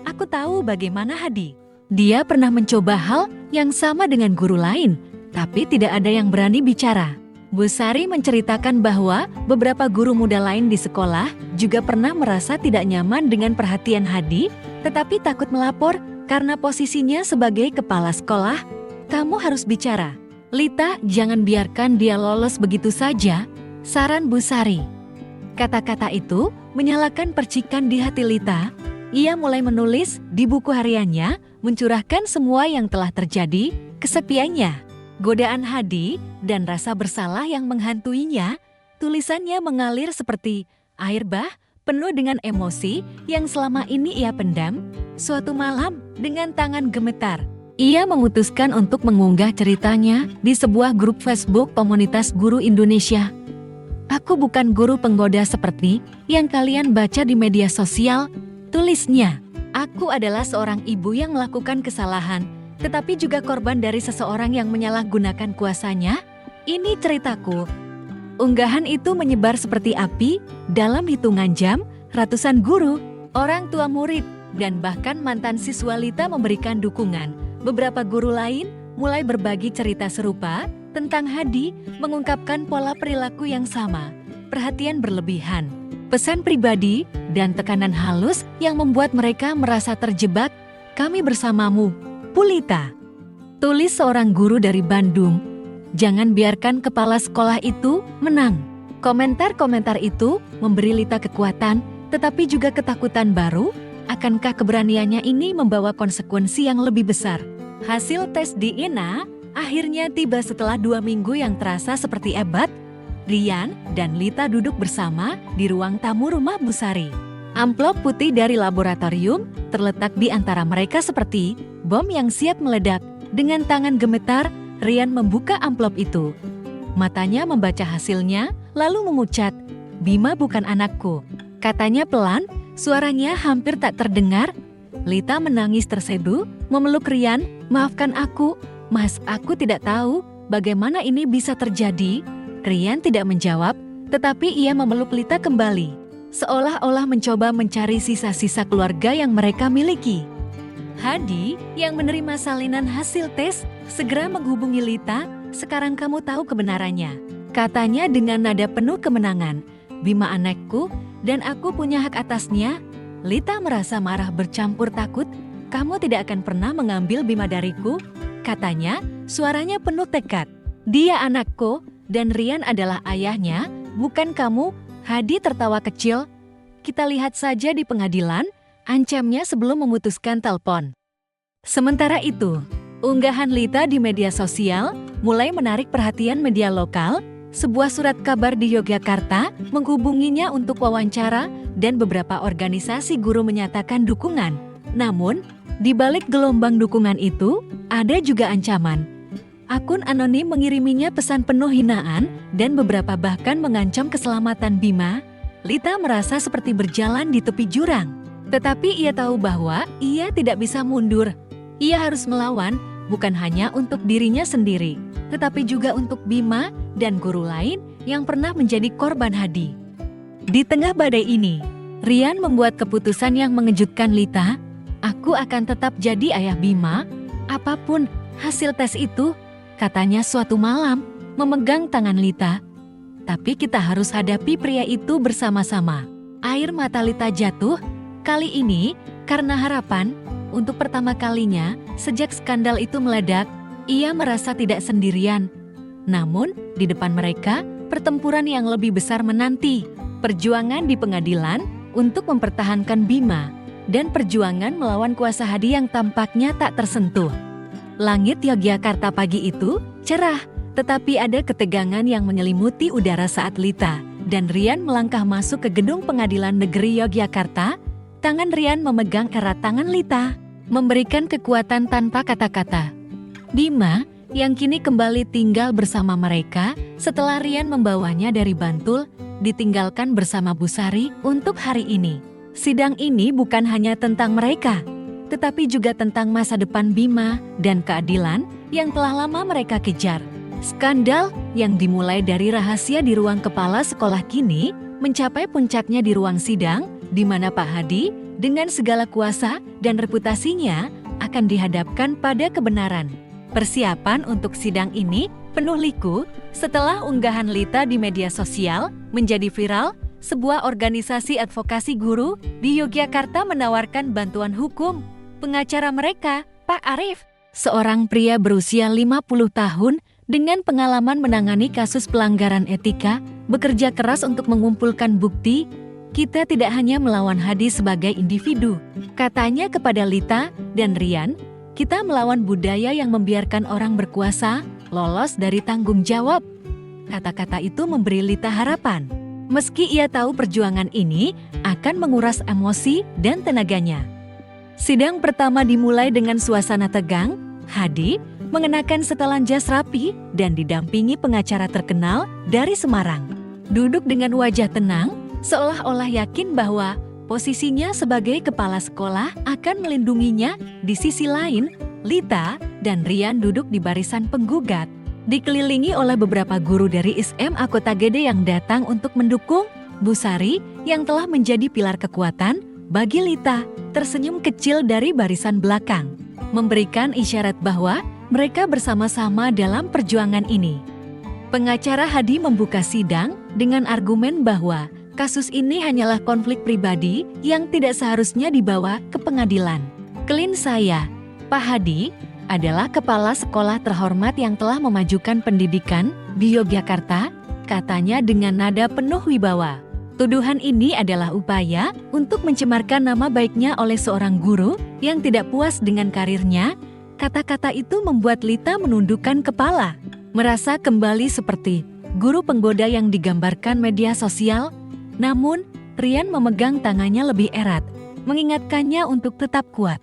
"Aku tahu bagaimana Hadi. Dia pernah mencoba hal yang sama dengan guru lain, tapi tidak ada yang berani bicara." Bu Sari menceritakan bahwa beberapa guru muda lain di sekolah juga pernah merasa tidak nyaman dengan perhatian Hadi, tetapi takut melapor karena posisinya sebagai kepala sekolah. "Kamu harus bicara, Lita, jangan biarkan dia lolos begitu saja," saran Bu Sari. Kata-kata itu menyalakan percikan di hati Lita. Ia mulai menulis di buku hariannya, mencurahkan semua yang telah terjadi, kesepiannya, godaan Hadi, dan rasa bersalah yang menghantuinya. Tulisannya mengalir seperti air bah, penuh dengan emosi yang selama ini ia pendam. Suatu malam, dengan tangan gemetar, Ia memutuskan untuk mengunggah ceritanya di sebuah grup Facebook komunitas guru Indonesia. "Aku bukan guru penggoda seperti yang kalian baca di media sosial," tulisnya. "Aku adalah seorang ibu yang melakukan kesalahan, tetapi juga korban dari seseorang yang menyalahgunakan kuasanya. Ini ceritaku." Unggahan itu menyebar seperti api. Dalam hitungan jam, ratusan guru, orang tua murid, dan bahkan mantan siswa Lita memberikan dukungan. Beberapa guru lain mulai berbagi cerita serupa tentang Hadi, mengungkapkan pola perilaku yang sama, perhatian berlebihan, pesan pribadi, dan tekanan halus yang membuat mereka merasa terjebak. "Kami bersamamu, Pulita," tulis seorang guru dari Bandung. "Jangan biarkan kepala sekolah itu menang." Komentar-komentar itu memberi Lita kekuatan, tetapi juga ketakutan baru. Akankah keberaniannya ini membawa konsekuensi yang lebih besar? Hasil tes DNA akhirnya tiba setelah 2 minggu yang terasa seperti abad. Rian dan Lita duduk bersama di ruang tamu rumah Bu Sari. Amplop putih dari laboratorium terletak di antara mereka seperti bom yang siap meledak. Dengan tangan gemetar, Rian membuka amplop itu. Matanya membaca hasilnya, lalu mengucat, "Bima bukan anakku," katanya pelan, suaranya hampir tak terdengar. Lita menangis terseduh, memeluk Rian. "Maafkan aku, Mas, aku tidak tahu bagaimana ini bisa terjadi." Rian tidak menjawab, tetapi ia memeluk Lita kembali, seolah-olah mencoba mencari sisa-sisa keluarga yang mereka miliki. Hadi, yang menerima salinan hasil tes, segera menghubungi Lita. "Sekarang kamu tahu kebenarannya," katanya dengan nada penuh kemenangan. "Bima anakku, dan aku punya hak atasnya." Lita merasa marah bercampur takut. "Kamu tidak akan pernah mengambil Bima dariku," katanya, suaranya penuh tekad. "Dia anakku, dan Rian adalah ayahnya, bukan kamu." Hadi tertawa kecil. "Kita lihat saja di pengadilan," ancamnya sebelum memutuskan telepon. Sementara itu, unggahan Lita di media sosial mulai menarik perhatian media lokal. Sebuah surat kabar di Yogyakarta menghubunginya untuk wawancara, dan beberapa organisasi guru menyatakan dukungan. Namun, di balik gelombang dukungan itu, ada juga ancaman. Akun anonim mengiriminya pesan penuh hinaan, dan beberapa bahkan mengancam keselamatan Bima. Lita merasa seperti berjalan di tepi jurang. Tetapi ia tahu bahwa ia tidak bisa mundur. Ia harus melawan, bukan hanya untuk dirinya sendiri, tetapi juga untuk Bima dan guru lain yang pernah menjadi korban Hadi. Di tengah badai ini, Rian membuat keputusan yang mengejutkan Lita. "Aku akan tetap jadi ayah Bima, apapun hasil tes itu," katanya suatu malam, memegang tangan Lita. "Tapi kita harus hadapi pria itu bersama-sama." Air mata Lita jatuh, kali ini karena harapan. Untuk pertama kalinya sejak skandal itu meledak, ia merasa tidak sendirian. Namun, di depan mereka, pertempuran yang lebih besar menanti. Perjuangan di pengadilan untuk mempertahankan Bima, dan perjuangan melawan kuasa Hadi yang tampaknya tak tersentuh. Langit Yogyakarta pagi itu cerah, tetapi ada ketegangan yang menyelimuti udara saat Lita dan Rian melangkah masuk ke gedung pengadilan negeri Yogyakarta. Tangan Rian memegang erat tangan Lita, memberikan kekuatan tanpa kata-kata. Bima, yang kini kembali tinggal bersama mereka setelah Rian membawanya dari Bantul, ditinggalkan bersama Bu Sari untuk hari ini. Sidang ini bukan hanya tentang mereka, tetapi juga tentang masa depan Bima dan keadilan yang telah lama mereka kejar. Skandal yang dimulai dari rahasia di ruang kepala sekolah kini mencapai puncaknya di ruang sidang, di mana Pak Hadi dengan segala kuasa dan reputasinya akan dihadapkan pada kebenaran. Persiapan untuk sidang ini penuh liku setelah unggahan Lita di media sosial menjadi viral. Sebuah organisasi advokasi guru di Yogyakarta menawarkan bantuan hukum. Pengacara mereka, Pak Arif, seorang pria berusia 50 tahun dengan pengalaman menangani kasus pelanggaran etika, bekerja keras untuk mengumpulkan bukti. "Kita tidak hanya melawan Hadi sebagai individu," katanya kepada Lita dan Rian, "kita melawan budaya yang membiarkan orang berkuasa lolos dari tanggung jawab." Kata-kata itu memberi Lita harapan. Meski ia tahu perjuangan ini akan menguras emosi dan tenaganya. Sidang pertama dimulai dengan suasana tegang. Hadi mengenakan setelan jas rapi dan didampingi pengacara terkenal dari Semarang. Duduk dengan wajah tenang, seolah-olah yakin bahwa posisinya sebagai kepala sekolah akan melindunginya. Di sisi lain, Lita dan Rian duduk di barisan penggugat, dikelilingi oleh beberapa guru dari SMA Kota Gede yang datang untuk mendukung. Bu Sari, yang telah menjadi pilar kekuatan bagi Lita, tersenyum kecil dari barisan belakang, memberikan isyarat bahwa mereka bersama-sama dalam perjuangan ini. Pengacara Hadi membuka sidang dengan argumen bahwa kasus ini hanyalah konflik pribadi yang tidak seharusnya dibawa ke pengadilan. Klien saya, Pak Hadi, adalah kepala sekolah terhormat yang telah memajukan pendidikan di Yogyakarta, katanya dengan nada penuh wibawa. Tuduhan ini adalah upaya untuk mencemarkan nama baiknya oleh seorang guru yang tidak puas dengan karirnya. Kata-kata itu membuat Lita menundukkan kepala, merasa kembali seperti guru penggoda yang digambarkan media sosial. Namun, Rian memegang tangannya lebih erat, mengingatkannya untuk tetap kuat.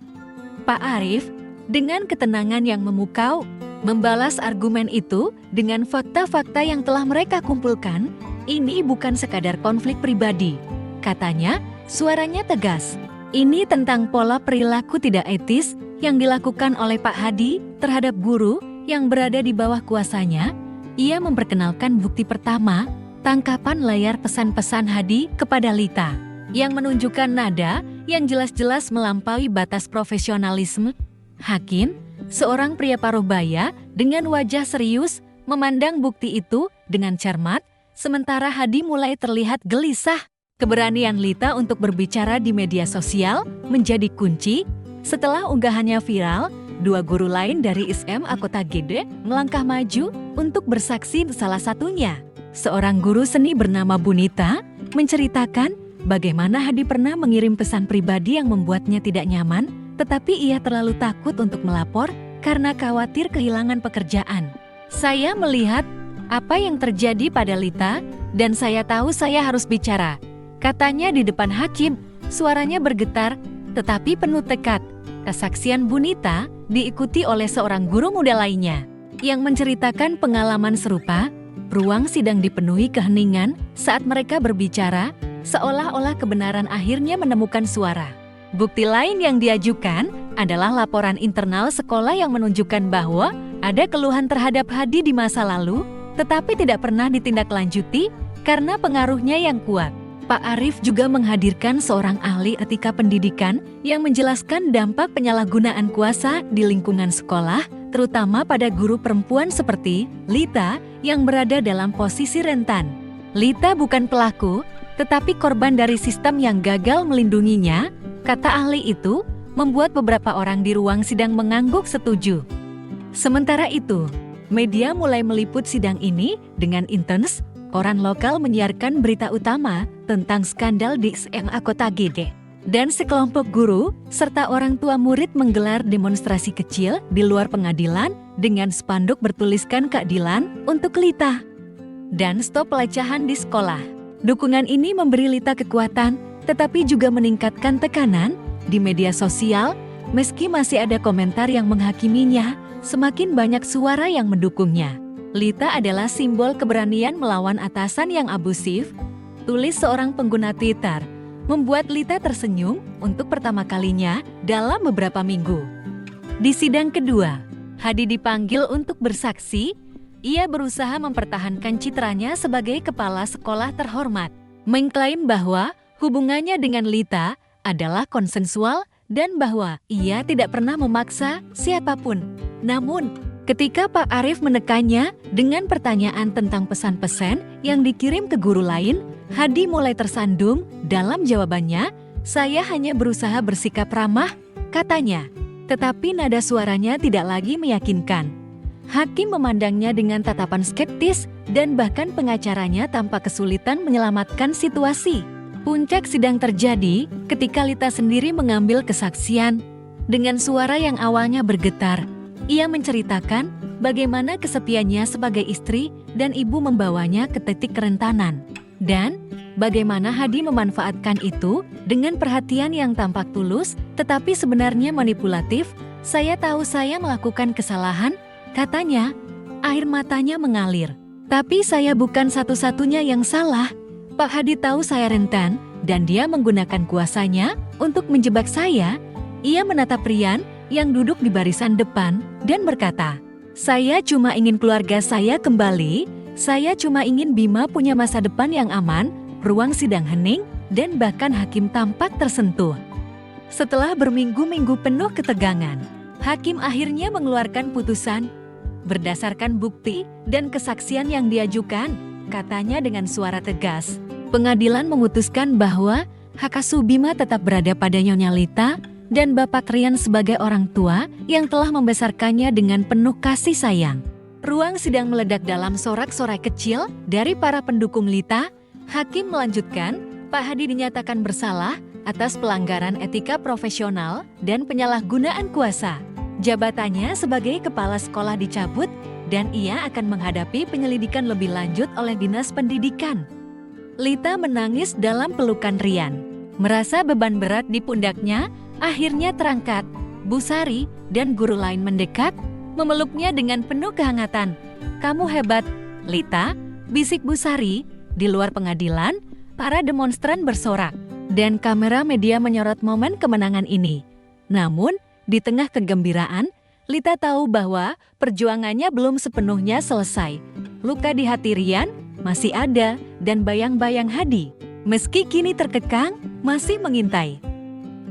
Pak Arif, dengan ketenangan yang memukau, membalas argumen itu dengan fakta-fakta yang telah mereka kumpulkan. Ini bukan sekadar konflik pribadi, katanya, suaranya tegas. Ini tentang pola perilaku tidak etis yang dilakukan oleh Pak Hadi terhadap guru yang berada di bawah kuasanya. Ia memperkenalkan bukti pertama, tangkapan layar pesan-pesan Hadi kepada Lita, yang menunjukkan nada yang jelas-jelas melampaui batas profesionalisme. Hakim, seorang pria parubaya dengan wajah serius, memandang bukti itu dengan cermat, sementara Hadi mulai terlihat gelisah. Keberanian Lita untuk berbicara di media sosial menjadi kunci. Setelah unggahannya viral, dua guru lain dari SMA Kota Gede melangkah maju untuk bersaksi. Salah satunya, seorang guru seni bernama Bunita, menceritakan bagaimana Hadi pernah mengirim pesan pribadi yang membuatnya tidak nyaman, tetapi ia terlalu takut untuk melapor karena khawatir kehilangan pekerjaan. Saya melihat apa yang terjadi pada Lita, dan saya tahu saya harus bicara, katanya di depan hakim. Suaranya bergetar, tetapi penuh tekad. Kesaksian Bunita diikuti oleh seorang guru muda lainnya, yang menceritakan pengalaman serupa. Ruang sidang dipenuhi keheningan saat mereka berbicara, seolah-olah kebenaran akhirnya menemukan suara. Bukti lain yang diajukan adalah laporan internal sekolah yang menunjukkan bahwa ada keluhan terhadap Hadi di masa lalu, tetapi tidak pernah ditindaklanjuti karena pengaruhnya yang kuat. Pak Arif juga menghadirkan seorang ahli etika pendidikan yang menjelaskan dampak penyalahgunaan kuasa di lingkungan sekolah, terutama pada guru perempuan seperti Lita yang berada dalam posisi rentan. Lita bukan pelaku, tetapi korban dari sistem yang gagal melindunginya, kata ahli itu, membuat beberapa orang di ruang sidang mengangguk setuju. Sementara itu, media mulai meliput sidang ini dengan intens. Koran lokal menyiarkan berita utama tentang skandal di SMA Kota Gede. Dan sekelompok guru serta orang tua murid menggelar demonstrasi kecil di luar pengadilan dengan spanduk bertuliskan keadilan untuk Lita dan stop pelecehan di sekolah. Dukungan ini memberi Lita kekuatan, tetapi juga meningkatkan tekanan di media sosial. Meski masih ada komentar yang menghakiminya, semakin banyak suara yang mendukungnya. Lita adalah simbol keberanian melawan atasan yang abusif, tulis seorang pengguna Twitter, membuat Lita tersenyum untuk pertama kalinya dalam beberapa minggu. Di sidang kedua, Hadi dipanggil untuk bersaksi. Ia berusaha mempertahankan citranya sebagai kepala sekolah terhormat, mengklaim bahwa hubungannya dengan Lita adalah konsensual dan bahwa ia tidak pernah memaksa siapapun. Namun, ketika Pak Arif menekannya dengan pertanyaan tentang pesan-pesan yang dikirim ke guru lain, Hadi mulai tersandung dalam jawabannya. Saya hanya berusaha bersikap ramah, katanya. Tetapi nada suaranya tidak lagi meyakinkan. Hakim memandangnya dengan tatapan skeptis dan bahkan pengacaranya tampak kesulitan menyelamatkan situasi. Puncak sidang terjadi ketika Lita sendiri mengambil kesaksian. Dengan suara yang awalnya bergetar, ia menceritakan bagaimana kesepiannya sebagai istri dan ibu membawanya ke titik kerentanan. Dan bagaimana Hadi memanfaatkan itu dengan perhatian yang tampak tulus tetapi sebenarnya manipulatif. Saya tahu saya melakukan kesalahan, katanya. Air matanya mengalir. Tapi saya bukan satu-satunya yang salah. Pak Hadi tahu saya rentan, dan dia menggunakan kuasanya untuk menjebak saya. Ia menatap Rian yang duduk di barisan depan dan berkata, "Saya cuma ingin keluarga saya kembali. Saya cuma ingin Bima punya masa depan yang aman." Ruang sidang hening dan bahkan hakim tampak tersentuh. Setelah berminggu-minggu penuh ketegangan, hakim akhirnya mengeluarkan putusan. Berdasarkan bukti dan kesaksian yang diajukan, katanya dengan suara tegas, pengadilan memutuskan bahwa hak asuh Bima tetap berada pada Nyonya Lita dan Bapak Rian sebagai orang tua yang telah membesarkannya dengan penuh kasih sayang. Ruang sidang meledak dalam sorak-sorai kecil dari para pendukung Lita. Hakim melanjutkan, Pak Hadi dinyatakan bersalah atas pelanggaran etika profesional dan penyalahgunaan kuasa. Jabatannya sebagai kepala sekolah dicabut dan ia akan menghadapi penyelidikan lebih lanjut oleh Dinas Pendidikan. Lita menangis dalam pelukan Rian. Merasa beban berat di pundaknya, akhirnya terangkat. Bu Sari dan guru lain mendekat, memeluknya dengan penuh kehangatan. "Kamu hebat, Lita," bisik Bu Sari. Di luar pengadilan, para demonstran bersorak dan kamera media menyorot momen kemenangan ini. Namun, di tengah kegembiraan, Lita tahu bahwa perjuangannya belum sepenuhnya selesai. Luka di hati Rian masih ada dan bayang-bayang Hadi, meski kini terkekang, masih mengintai.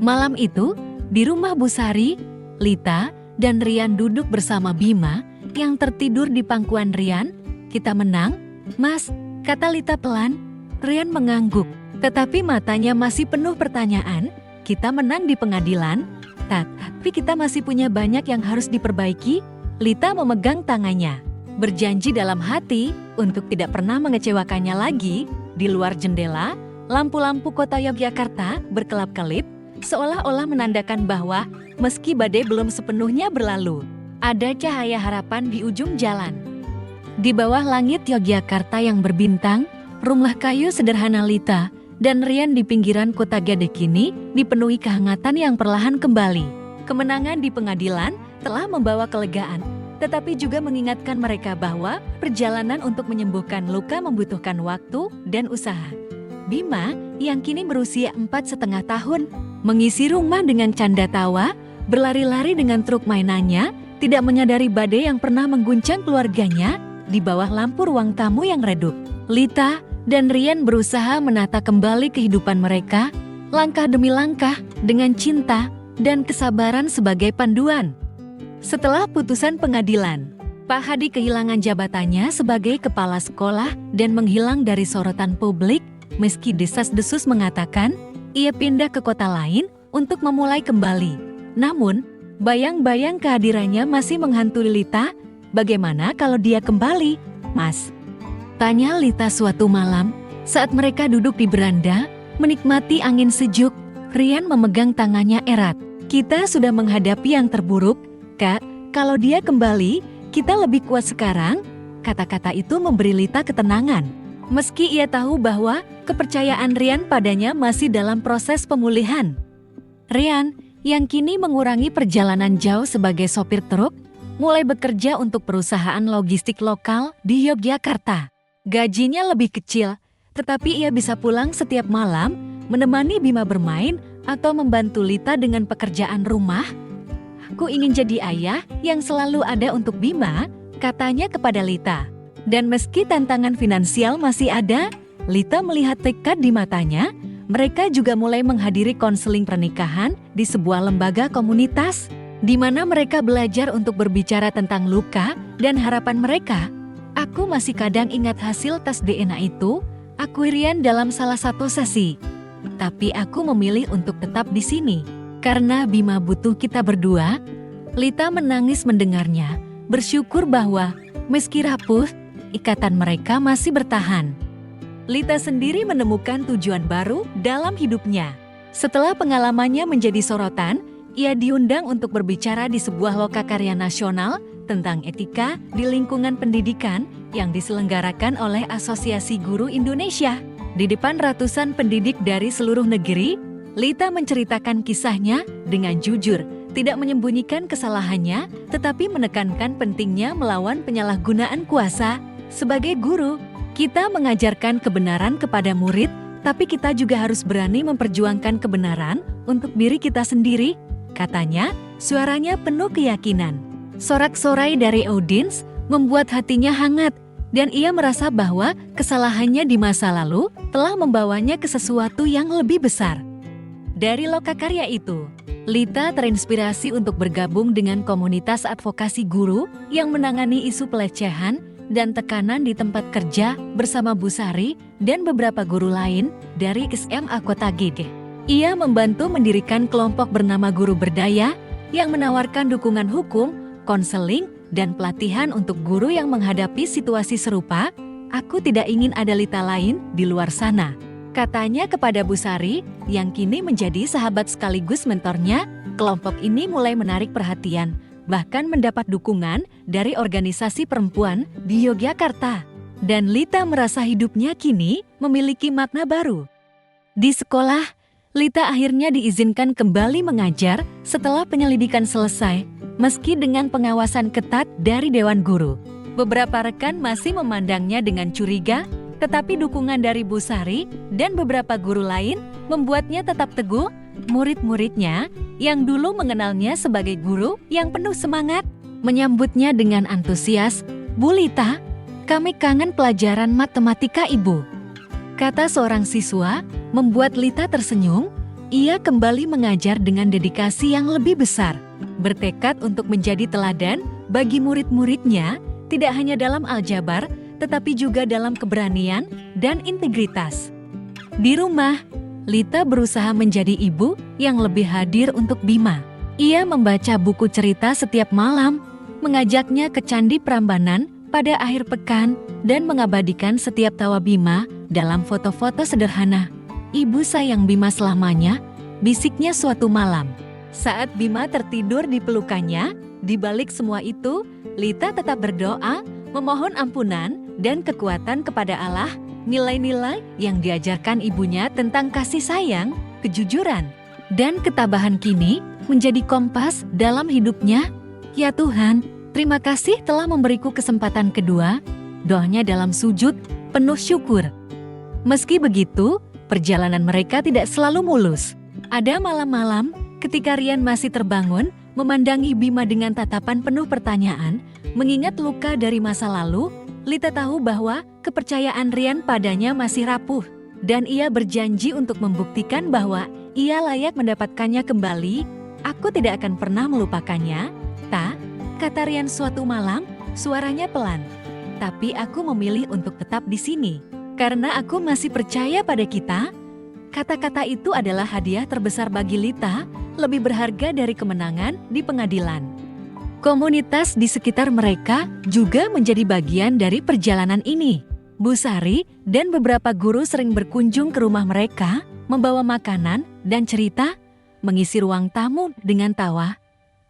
Malam itu, di rumah Bu Sari, Lita dan Rian duduk bersama Bima yang tertidur di pangkuan Rian. "Kita menang, Mas," kata Lita pelan. Rian mengangguk, tetapi matanya masih penuh pertanyaan. "Kita menang di pengadilan, tapi kita masih punya banyak yang harus diperbaiki." Lita memegang tangannya, berjanji dalam hati untuk tidak pernah mengecewakannya lagi. Di luar jendela, lampu-lampu kota Yogyakarta berkelap-kelip, seolah-olah menandakan bahwa meski badai belum sepenuhnya berlalu, ada cahaya harapan di ujung jalan. Di bawah langit Yogyakarta yang berbintang, rumah kayu sederhana Lita dan Rian di pinggiran kota Gede kini dipenuhi kehangatan yang perlahan kembali. Kemenangan di pengadilan telah membawa kelegaan, tetapi juga mengingatkan mereka bahwa perjalanan untuk menyembuhkan luka membutuhkan waktu dan usaha. Bima, yang kini berusia 4,5 tahun, mengisi rumah dengan canda tawa, berlari-lari dengan truk mainannya, tidak menyadari badai yang pernah mengguncang keluarganya di bawah lampu ruang tamu yang redup. Lita dan Rian berusaha menata kembali kehidupan mereka, langkah demi langkah, dengan cinta dan kesabaran sebagai panduan. Setelah putusan pengadilan, Pak Hadi kehilangan jabatannya sebagai kepala sekolah dan menghilang dari sorotan publik, meski desas-desus mengatakan ia pindah ke kota lain untuk memulai kembali. Namun, bayang-bayang kehadirannya masih menghantui Lita. "Bagaimana kalau dia kembali, Mas?" tanya Lita suatu malam saat mereka duduk di beranda, menikmati angin sejuk. Rian memegang tangannya erat. "Kita sudah menghadapi yang terburuk, Kak. Kalau dia kembali, kita lebih kuat sekarang." Kata-kata itu memberi Lita ketenangan. Meski ia tahu bahwa kepercayaan Rian padanya masih dalam proses pemulihan. Rian, yang kini mengurangi perjalanan jauh sebagai sopir truk, mulai bekerja untuk perusahaan logistik lokal di Yogyakarta. Gajinya lebih kecil, tetapi ia bisa pulang setiap malam, menemani Bima bermain, atau membantu Lita dengan pekerjaan rumah. "Aku ingin jadi ayah yang selalu ada untuk Bima," katanya kepada Lita. Dan meski tantangan finansial masih ada, Lita melihat tekad di matanya. Mereka juga mulai menghadiri konseling pernikahan di sebuah lembaga komunitas, di mana mereka belajar untuk berbicara tentang luka dan harapan mereka. "Aku masih kadang ingat hasil tes DNA itu," akui Rian dalam salah satu sesi. "Tapi aku memilih untuk tetap di sini, karena Bima butuh kita berdua." Lita menangis mendengarnya, bersyukur bahwa meski rapuh, ikatan mereka masih bertahan. Lita sendiri menemukan tujuan baru dalam hidupnya. Setelah pengalamannya menjadi sorotan, ia diundang untuk berbicara di sebuah lokakarya nasional tentang etika di lingkungan pendidikan yang diselenggarakan oleh Asosiasi Guru Indonesia. Di depan ratusan pendidik dari seluruh negeri, Lita menceritakan kisahnya dengan jujur tidak menyembunyikan kesalahannya, tetapi menekankan pentingnya melawan penyalahgunaan kuasa. Sebagai guru, kita mengajarkan kebenaran kepada murid, tapi kita juga harus berani memperjuangkan kebenaran untuk diri kita sendiri, katanya, suaranya penuh keyakinan. Sorak-sorai dari audiens membuat hatinya hangat, dan ia merasa bahwa kesalahannya di masa lalu telah membawanya ke sesuatu yang lebih besar. Dari lokakarya itu, Lita terinspirasi untuk bergabung dengan komunitas advokasi guru yang menangani isu pelecehan dan tekanan di tempat kerja bersama Bu Sari dan beberapa guru lain dari SMA Kota Gede. Ia membantu mendirikan kelompok bernama Guru Berdaya yang menawarkan dukungan hukum, konseling, dan pelatihan untuk guru yang menghadapi situasi serupa. Aku tidak ingin ada Lita lain di luar sana, katanya kepada Bu Sari, yang kini menjadi sahabat sekaligus mentornya. Kelompok ini mulai menarik perhatian, bahkan mendapat dukungan dari organisasi perempuan di Yogyakarta. Dan Lita merasa hidupnya kini memiliki makna baru. Di sekolah, Lita akhirnya diizinkan kembali mengajar setelah penyelidikan selesai, meski dengan pengawasan ketat dari Dewan Guru. Beberapa rekan masih memandangnya dengan curiga, tetapi dukungan dari Bu Sari dan beberapa guru lain membuatnya tetap teguh. Murid-muridnya yang dulu mengenalnya sebagai guru yang penuh semangat, menyambutnya dengan antusias. "Bu Lita, kami kangen pelajaran matematika Ibu," kata seorang siswa, membuat Lita tersenyum. Ia kembali mengajar dengan dedikasi yang lebih besar, bertekad untuk menjadi teladan bagi murid-muridnya, tidak hanya dalam aljabar, tetapi juga dalam keberanian dan integritas. Di rumah, Lita berusaha menjadi ibu yang lebih hadir untuk Bima. Ia membaca buku cerita setiap malam, mengajaknya ke Candi Prambanan pada akhir pekan, dan mengabadikan setiap tawa Bima dalam foto-foto sederhana. "Ibu sayang Bima selamanya," bisiknya suatu malam. Saat Bima tertidur di pelukannya, di balik semua itu, Lita tetap berdoa, memohon ampunan dan kekuatan kepada Allah. Nilai-nilai yang diajarkan ibunya tentang kasih sayang, kejujuran, dan ketabahan kini menjadi kompas dalam hidupnya. "Ya Tuhan, terima kasih telah memberiku kesempatan kedua," doanya dalam sujud penuh syukur. Meski begitu, perjalanan mereka tidak selalu mulus. Ada malam-malam ketika Rian masih terbangun, memandangi Bima dengan tatapan penuh pertanyaan, mengingat luka dari masa lalu. Lita tahu bahwa kepercayaan Rian padanya masih rapuh, dan ia berjanji untuk membuktikan bahwa ia layak mendapatkannya kembali. "Aku tidak akan pernah melupakannya, Ta," kata Rian suatu malam, suaranya pelan. "Tapi aku memilih untuk tetap di sini, karena aku masih percaya pada kita." Kata-kata itu adalah hadiah terbesar bagi Lita, lebih berharga dari kemenangan di pengadilan. Komunitas di sekitar mereka juga menjadi bagian dari perjalanan ini. Bu Sari dan beberapa guru sering berkunjung ke rumah mereka, membawa makanan dan cerita, mengisi ruang tamu dengan tawa.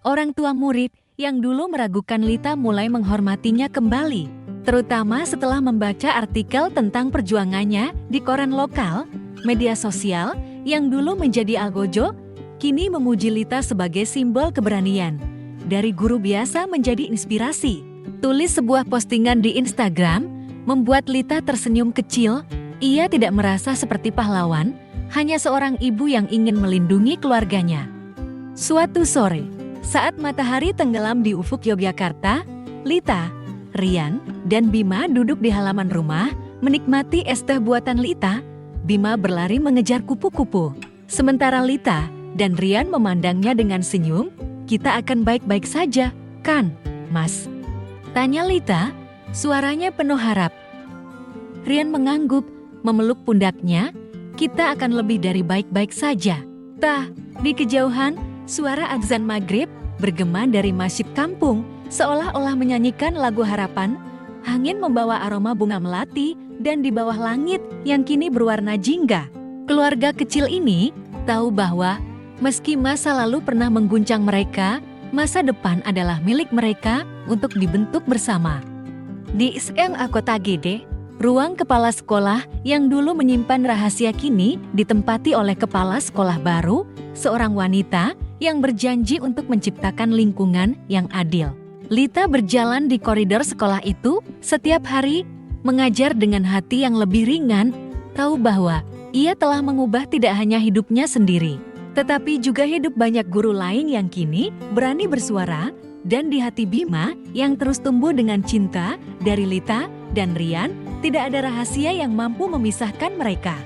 Orang tua murid yang dulu meragukan Lita mulai menghormatinya kembali, terutama setelah membaca artikel tentang perjuangannya di koran lokal. Media sosial yang dulu menjadi algojo, kini memuji Lita sebagai simbol keberanian. Dari guru biasa menjadi inspirasi. Tulis sebuah postingan di Instagram, membuat Lita tersenyum kecil. Ia tidak merasa seperti pahlawan, hanya seorang ibu yang ingin melindungi keluarganya. Suatu sore, saat matahari tenggelam di ufuk Yogyakarta, Lita, Rian, dan Bima duduk di halaman rumah, menikmati es teh buatan Lita. Bima berlari mengejar kupu-kupu, sementara Lita dan Rian memandangnya dengan senyum. "Kita akan baik-baik saja, kan, Mas?" tanya Lita, suaranya penuh harap. Rian mengangguk, memeluk pundaknya. "Kita akan lebih dari baik-baik saja." Tah, di kejauhan, suara azan maghrib bergema dari masjid kampung, seolah-olah menyanyikan lagu harapan. Angin membawa aroma bunga melati, dan di bawah langit yang kini berwarna jingga, keluarga kecil ini tahu bahwa meski masa lalu pernah mengguncang mereka, masa depan adalah milik mereka untuk dibentuk bersama. Di SMA Kota Gede, ruang kepala sekolah yang dulu menyimpan rahasia kini ditempati oleh kepala sekolah baru, seorang wanita yang berjanji untuk menciptakan lingkungan yang adil. Lita berjalan di koridor sekolah itu setiap hari, mengajar dengan hati yang lebih ringan, tahu bahwa ia telah mengubah tidak hanya hidupnya sendiri, tetapi juga hidup banyak guru lain yang kini berani bersuara, dan di hati Bima yang terus tumbuh dengan cinta dari Lita dan Rian, tidak ada rahasia yang mampu memisahkan mereka.